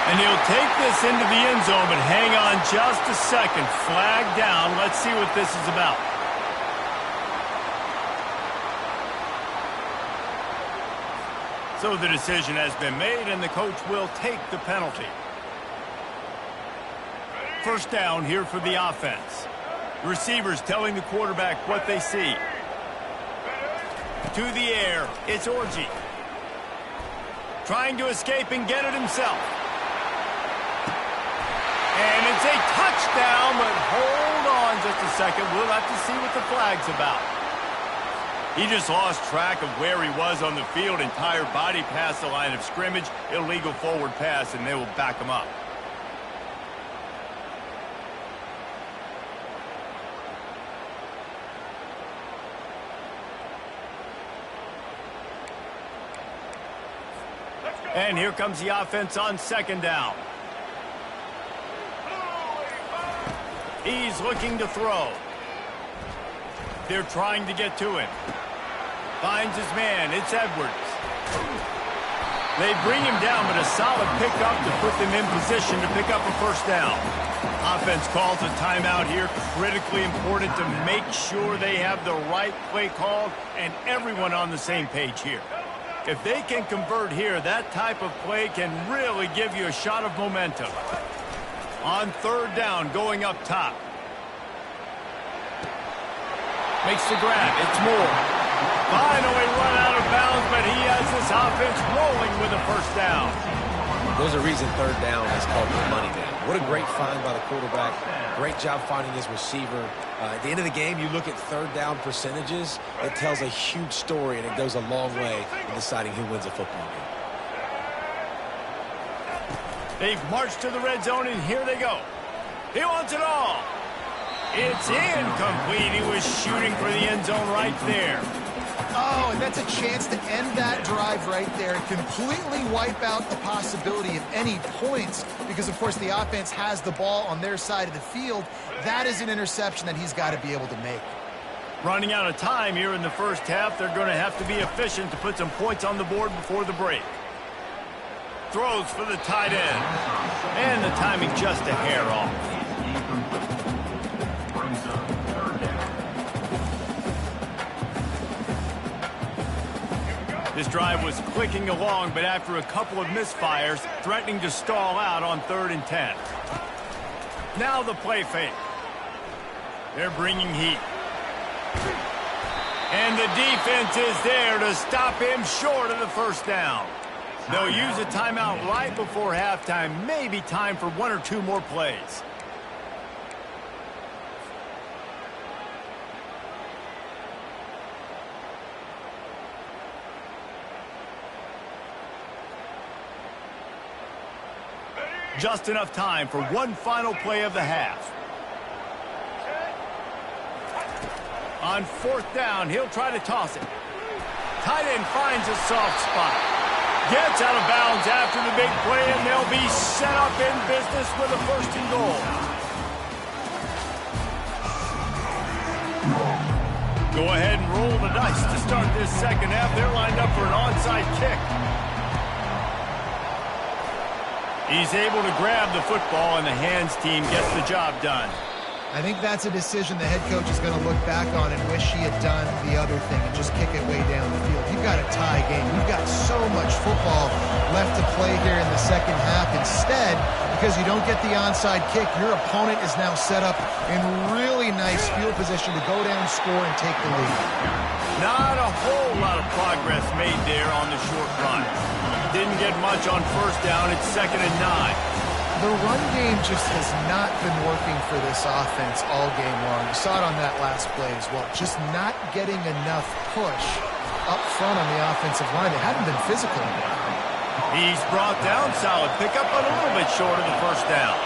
And he'll take this into the end zone, but hang on just a second. Flag down. Let's see what this is about. So the decision has been made, and the coach will take the penalty. First down here for the offense. The receivers telling the quarterback what they see. To the air, it's Orji. Trying to escape and get it himself. And it's a touchdown, but hold on just a second. We'll have to see what the flag's about. He just lost track of where he was on the field. Entire body past the line of scrimmage. Illegal forward pass, and they will back him up. And here comes the offense on second down. He's looking to throw. They're trying to get to him. Finds his man. It's Edwards. They bring him down, but a solid pickup to put them in position to pick up a first down. Offense calls a timeout here. Critically important to make sure they have the right play called and everyone on the same page here. If they can convert here, that type of play can really give you a shot of momentum. On third down, going up top. Makes the grab. It's Moore. Finally run out of bounds, but he has this offense rolling with a first down. There's a reason third down is called the money down. What a great find by the quarterback. Great job finding his receiver. At the end of the game, you look at third down percentages. It tells a huge story, and it goes a long way in deciding who wins a football game. They've marched to the red zone, and here they go. He wants it all. It's incomplete. He was shooting for the end zone right there. Oh, and that's a chance to end that drive right there. Completely wipe out the possibility of any points because, of course, the offense has the ball on their side of the field. That is an interception that he's got to be able to make. Running out of time here in the first half. They're going to have to be efficient to put some points on the board before the break. Throws for the tight end. And the timing just a hair off. This drive was clicking along, but after a couple of misfires, threatening to stall out on 3rd and 10. Now the play fake. They're bringing heat. And the defense is there to stop him short of the first down. They'll use a timeout right before halftime. Maybe time for 1 or 2 more plays. Just enough time for one final play of the half. On 4th down, he'll try to toss it. Tight end finds a soft spot. Gets out of bounds after the big play, and they'll be set up in business with a 1st and goal. Go ahead and roll the dice to start this second half. They're lined up for an onside kick. He's able to grab the football, and the hands team gets the job done. I think that's a decision the head coach is going to look back on and wish he had done the other thing and just kick it way down the field. You've got a tie game. You've got so much football left to play here in the second half. Instead, because you don't get the onside kick, your opponent is now set up in really nice field position to go down, score, and take the lead. Not a whole lot of progress made there on the short run. Didn't get much on 1st down. It's 2nd and 9. The run game just has not been working for this offense all game long. You saw it on that last play as well. Just not getting enough push up front on the offensive line. They haven't been physical enough. He's brought down solid. Pick up a little bit short of the 1st down.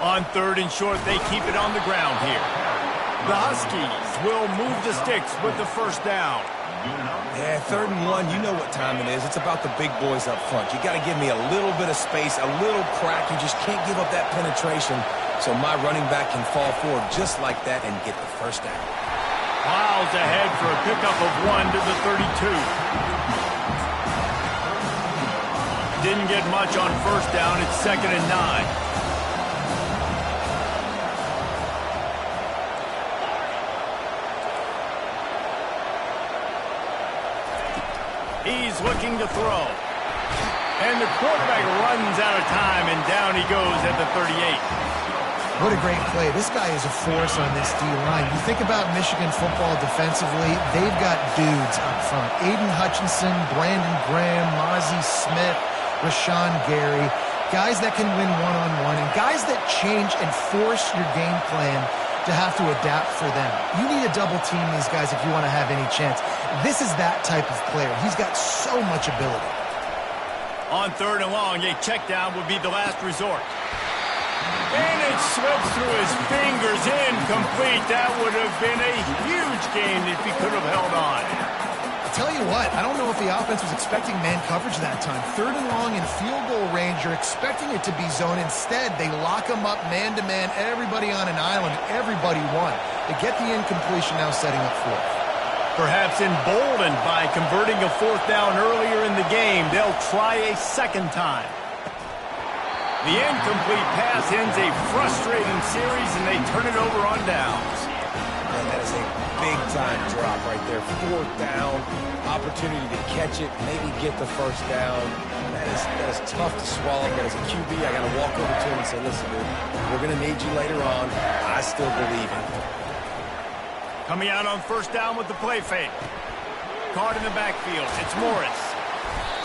On 3rd and short, they keep it on the ground here. The Huskies will move the sticks with the first down. Yeah, 3rd and 1, you know what time it is. It's about the big boys up front. You got to give me a little bit of space, a little crack. You just can't give up that penetration. So my running back can fall forward just like that and get the first down. Miles ahead for a pickup of 1 to the 32. Didn't get much on first down. It's 2nd and 9. He's looking to throw. And the quarterback runs out of time, and down he goes at the 38. What a great play. This guy is a force on this D-line. You think about Michigan football defensively, they've got dudes up front. Aiden Hutchinson, Brandon Graham, Mozzie Smith, Rashawn Gary. Guys that can win one-on-one, and guys that change and force your game plan to have to adapt for them. You need to double team these guys if you want to have any chance. This is that type of player. He's got so much ability. On 3rd and long, a check down would be the last resort. And it slips through his fingers, incomplete. That would have been a huge gain if he could have held on. Tell you what, I don't know if the offense was expecting man coverage that time. 3rd and long in field goal range, you're expecting it to be zone. Instead, they lock them up man-to-man, everybody on an island, everybody won. They get the incompletion, now setting up 4th. Perhaps emboldened by converting a 4th down earlier in the game, they'll try a 2nd time. The incomplete pass ends a frustrating series, and they turn it over on downs. And that is a big-time drop right there. 4th down, opportunity to catch it, maybe get the first down. That is tough to swallow, but as a QB, I got to walk over to him and say, listen, dude, we're going to need you later on. I still believe in you. Coming out on 1st down with the play fake. Caught in the backfield. It's Morris.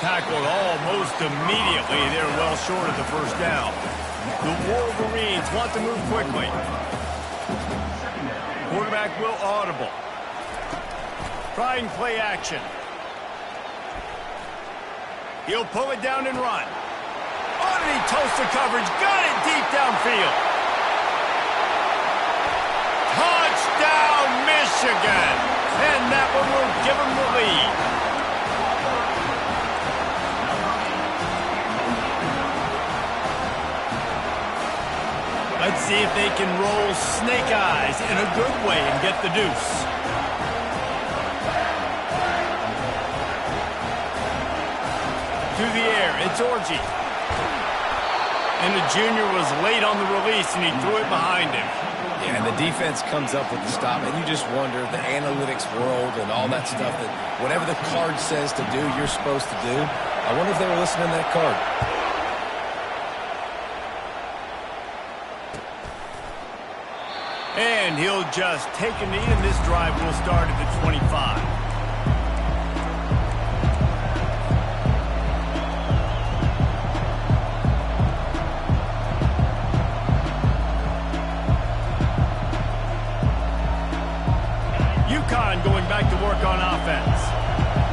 Tackled almost immediately. They're well short of the first down. The Wolverines want to move quickly. Quarterback will audible. Trying play action. He'll pull it down and run. Oh, and he toasts the coverage. Got it deep downfield. Touchdown, Michigan. And that one will give them the lead. Let's see if they can roll snake eyes in a good way and get the deuce. Through the air, it's Orji. And the junior was late on the release, and he threw it behind him. Yeah, and the defense comes up with the stop, and you just wonder, the analytics world and all that stuff, that whatever the card says to do, you're supposed to do. I wonder if they were listening to that card. And he'll just take a knee, and this drive will start at the 25. Going back to work on offense.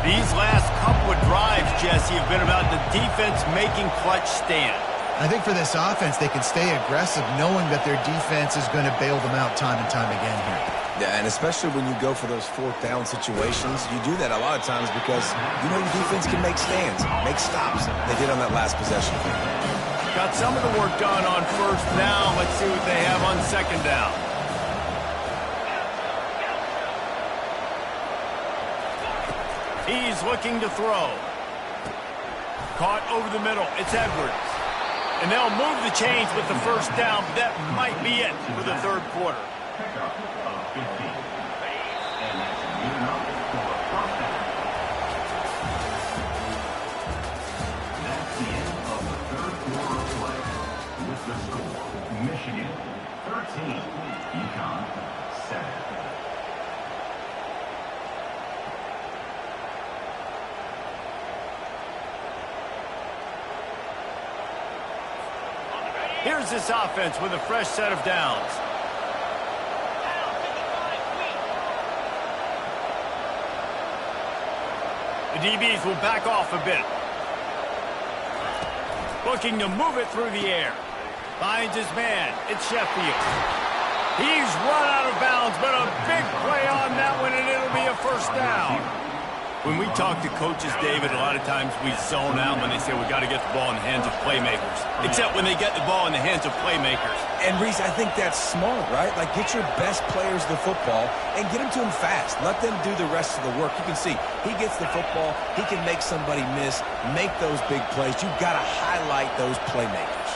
These last couple of drives, Jesse, have been about the defense making clutch stand. I think for this offense, they can stay aggressive knowing that their defense is going to bail them out time and time again here. Yeah, and especially when you go for those 4th down situations, you do that a lot of times because you know your defense can make stands, make stops. They did on that last possession. Got some of the work done on 1st down. Let's see what they have on 2nd down. He's looking to throw. Caught over the middle. It's Edwards. And they'll move the chains with the 1st down. That might be it for the 3rd quarter. Pickup of 15. And that's good enough for a first down. That's the end of the 3rd quarter of play. With the score, Michigan 13, Ncaa 7. Here's this offense with a fresh set of downs. The DBs will back off a bit. Looking to move it through the air. Finds his man. It's Sheffield. He's run out of bounds, but a big play on that one, and it'll be a first down. When we talk to coaches, David, a lot of times we zone out when they say we got to get the ball in the hands of playmakers. Except when they get the ball in the hands of playmakers. And, Reese, I think that's smart, right? Like, get your best players the football and get them to them fast. Let them do the rest of the work. You can see he gets the football. He can make somebody miss, make those big plays. You've got to highlight those playmakers.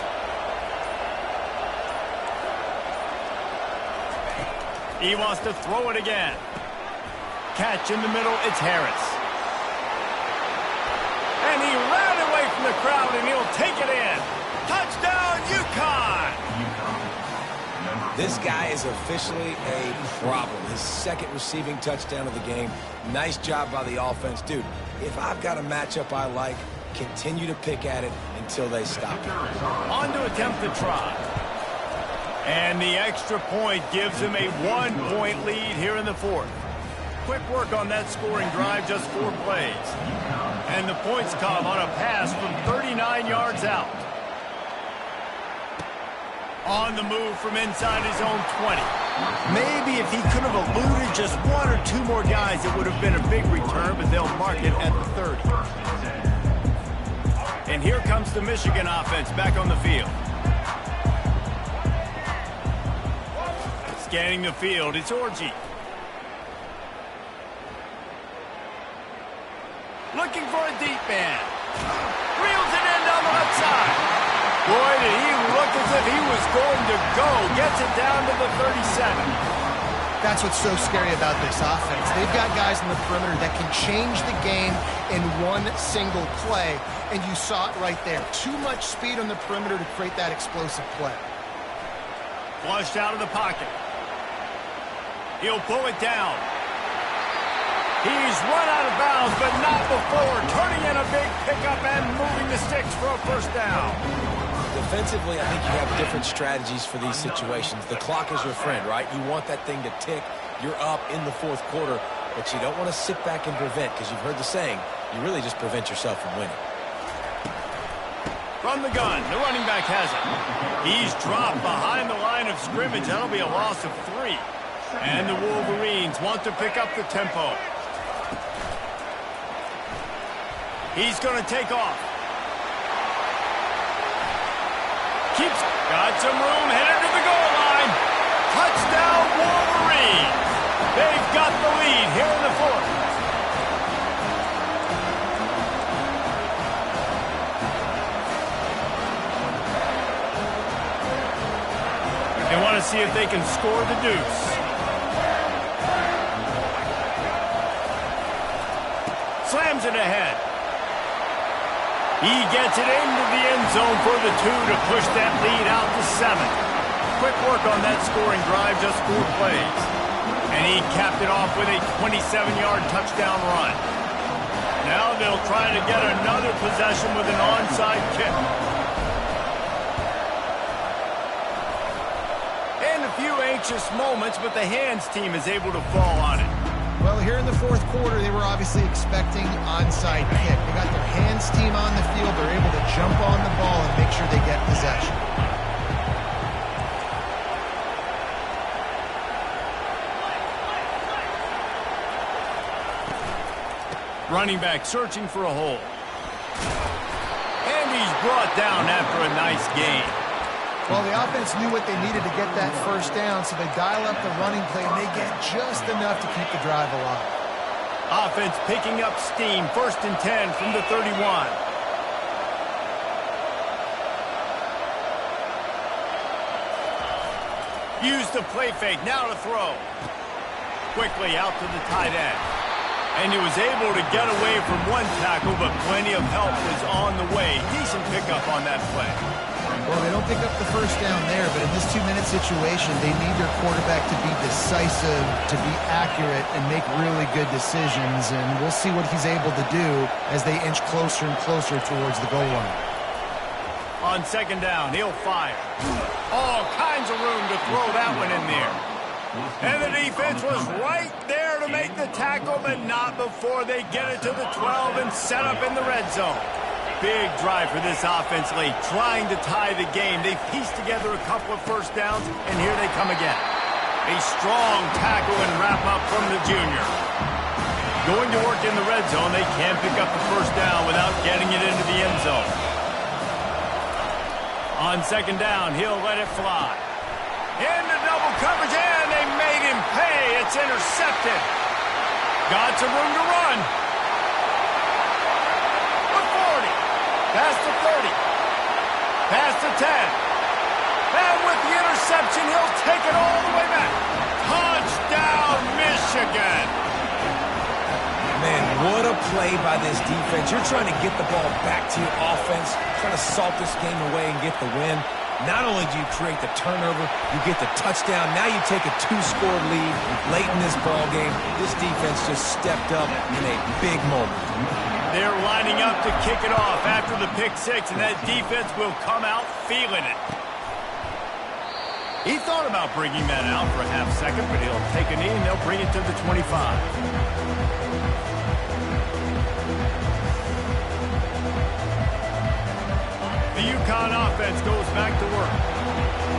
He wants to throw it again. Catch in the middle, it's Harris. And he ran away from the crowd, and he'll take it in. Touchdown, Ncaa! This guy is officially a problem. His second receiving touchdown of the game. Nice job by the offense. Dude, if I've got a matchup I like, continue to pick at it until they stop it. On to attempt the try. And the extra point gives him a 1-point lead here in the fourth. Quick work on that scoring drive, just 4 plays. And the points come on a pass from 39 yards out. On the move from inside his own 20. Maybe if he could have eluded just 1 or 2 more guys, it would have been a big return, but they'll mark it at the 30. And here comes the Michigan offense back on the field. Scanning the field, it's Orji. Looking for a deep man. Reels it in down the left side. Boy, did he look as if he was going to go. Gets it down to the 37. That's what's so scary about this offense. They've got guys in the perimeter that can change the game in one single play, and you saw it right there. Too much speed on the perimeter to create that explosive play. Flushed out of the pocket. He'll pull it down. He's run out of bounds, but not before. Turning in a big pickup and moving the sticks for a first down. Defensively, I think you have different strategies for these situations. The clock is your friend, right? You want that thing to tick. You're up in the fourth quarter, but you don't want to sit back and prevent, because you've heard the saying, you really just prevent yourself from winning. From the gun, the running back has it. He's dropped behind the line of scrimmage. That'll be a loss of 3. And the Wolverines want to pick up the tempo. He's going to take off. Got some room, headed to the goal line. Touchdown, Wolverines. They've got the lead here in the fourth. They want to see if they can score the deuce. Slams it ahead. He gets it into the end zone for the 2 to push that lead out to 7. Quick work on that scoring drive, just 4 plays. And he capped it off with a 27-yard touchdown run. Now they'll try to get another possession with an onside kick. And a few anxious moments, but the hands team is able to fall on it. Well, here in the fourth quarter, they were obviously expecting onside kick. They got their hands team on the field. They're able to jump on the ball and make sure they get possession. Running back searching for a hole. And he's brought down after a nice gain. Well, the offense knew what they needed to get that first down, so they dial up the running play, and they get just enough to keep the drive alive. Offense picking up steam. 1st and 10 from the 31. Use the play fake. Now to throw. Quickly out to the tight end. And he was able to get away from 1 tackle, but plenty of help was on the way. Decent pickup on that play. Well, they don't pick up the first down there, but in this 2-minute situation, they need their quarterback to be decisive, to be accurate, and make really good decisions. And we'll see what he's able to do as they inch closer and closer towards the goal line. On 2nd down, he'll fire. All kinds of room to throw that one in there. And the defense was right there to make the tackle, but not before they get it to the 12 and set up in the red zone. big drive for this offense late, trying to tie the game. They pieced together a couple of first downs, and here they come again. A strong tackle and wrap-up from the junior. Going to work in the red zone, they can't pick up the first down without getting it into the end zone. On second down, he'll let it fly. Into double coverage, and they made him pay. It's intercepted. Got some room to run. The 40. Past the 30. Past the 10. And with the interception, he'll take it all the way back. Touchdown, Michigan. Man, what a play by this defense. You're trying to get the ball back to your offense, trying to salt this game away and get the win. Not only do you create the turnover, you get the touchdown. Now you take a 2-score lead late in this ball game. This defense just stepped up in a big moment. They're lining up to kick it off after the pick six, and that defense will come out feeling it. He thought about bringing that out for a half second, but he'll take a knee and they'll bring it to the 25. The Ncaa offense goes back to work.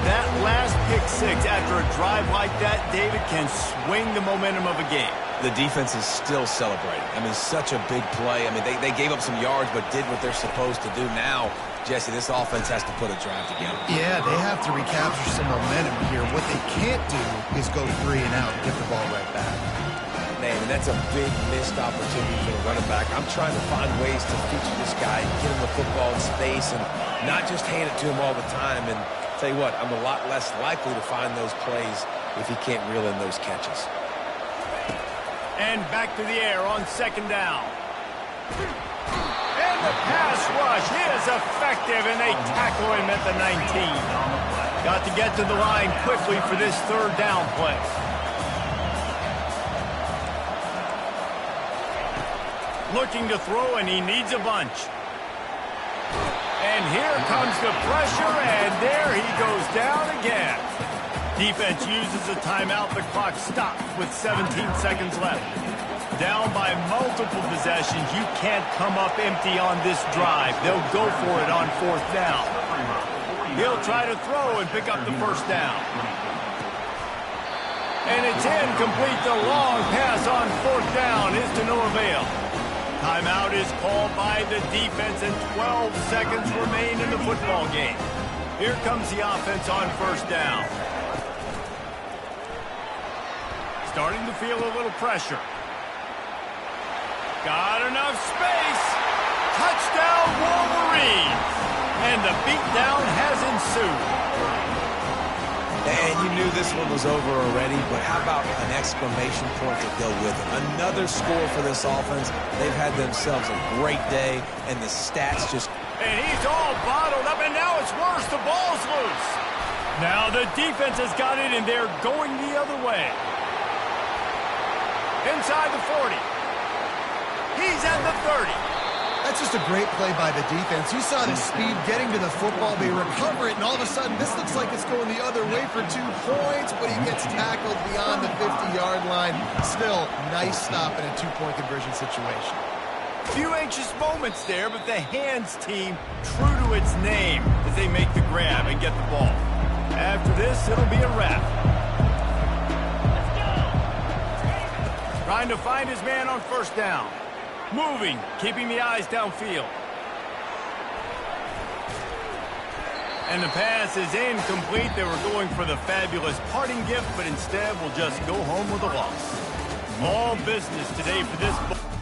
That last pick six after a drive like that, David, can swing the momentum of a game. The defense is still celebrating. I mean, such a big play. I mean, they gave up some yards but did what they're supposed to do. Now, Jesse, this offense has to put a drive together. Yeah, they have to recapture some momentum here. What they can't do is go 3 and out and get the ball right back. Man, and that's a big missed opportunity for the running back. I'm trying to find ways to feature this guy, get him the football in space, and not just hand it to him all the time. And tell you what, I'm a lot less likely to find those plays if he can't reel in those catches. And back to the air on second down. And the pass rush is effective, and they tackle him at the 19. Got to get to the line quickly for this third down play. Looking to throw, and he needs a bunch. And here comes the pressure, and there he goes down again. Defense uses a timeout. The clock stops with 17 seconds left. Down by multiple possessions. You can't come up empty on this drive. They'll go for it on fourth down. He'll try to throw and pick up the first down. And it's incomplete. The long pass on fourth down is to no avail. Timeout is called by the defense, and 12 seconds remain in the football game. Here comes the offense on first down. Starting to feel a little pressure. Got enough space. Touchdown, Wolverines. And the beatdown has ensued. And you knew this one was over already, but how about an exclamation point to go with it? Another score for this offense. They've had themselves a great day, and the stats just... And he's all bottled up, and now it's worse. The ball's loose. Now the defense has got it, and they're going the other way. Inside the 40. He's at the 30. That's just a great play by the defense. You saw the speed getting to the football. They recover it, and all of a sudden, this looks like it's going the other way for 2 points, but he gets tackled beyond the 50-yard line. Still, nice stop in a 2-point conversion situation. Few anxious moments there, but the hands team true to its name as they make the grab and get the ball. After this, it'll be a wrap. Trying to find his man on first down. Moving, keeping the eyes downfield. And the pass is incomplete. They were going for the fabulous parting gift, but instead will just go home with a loss. All business today for this ball.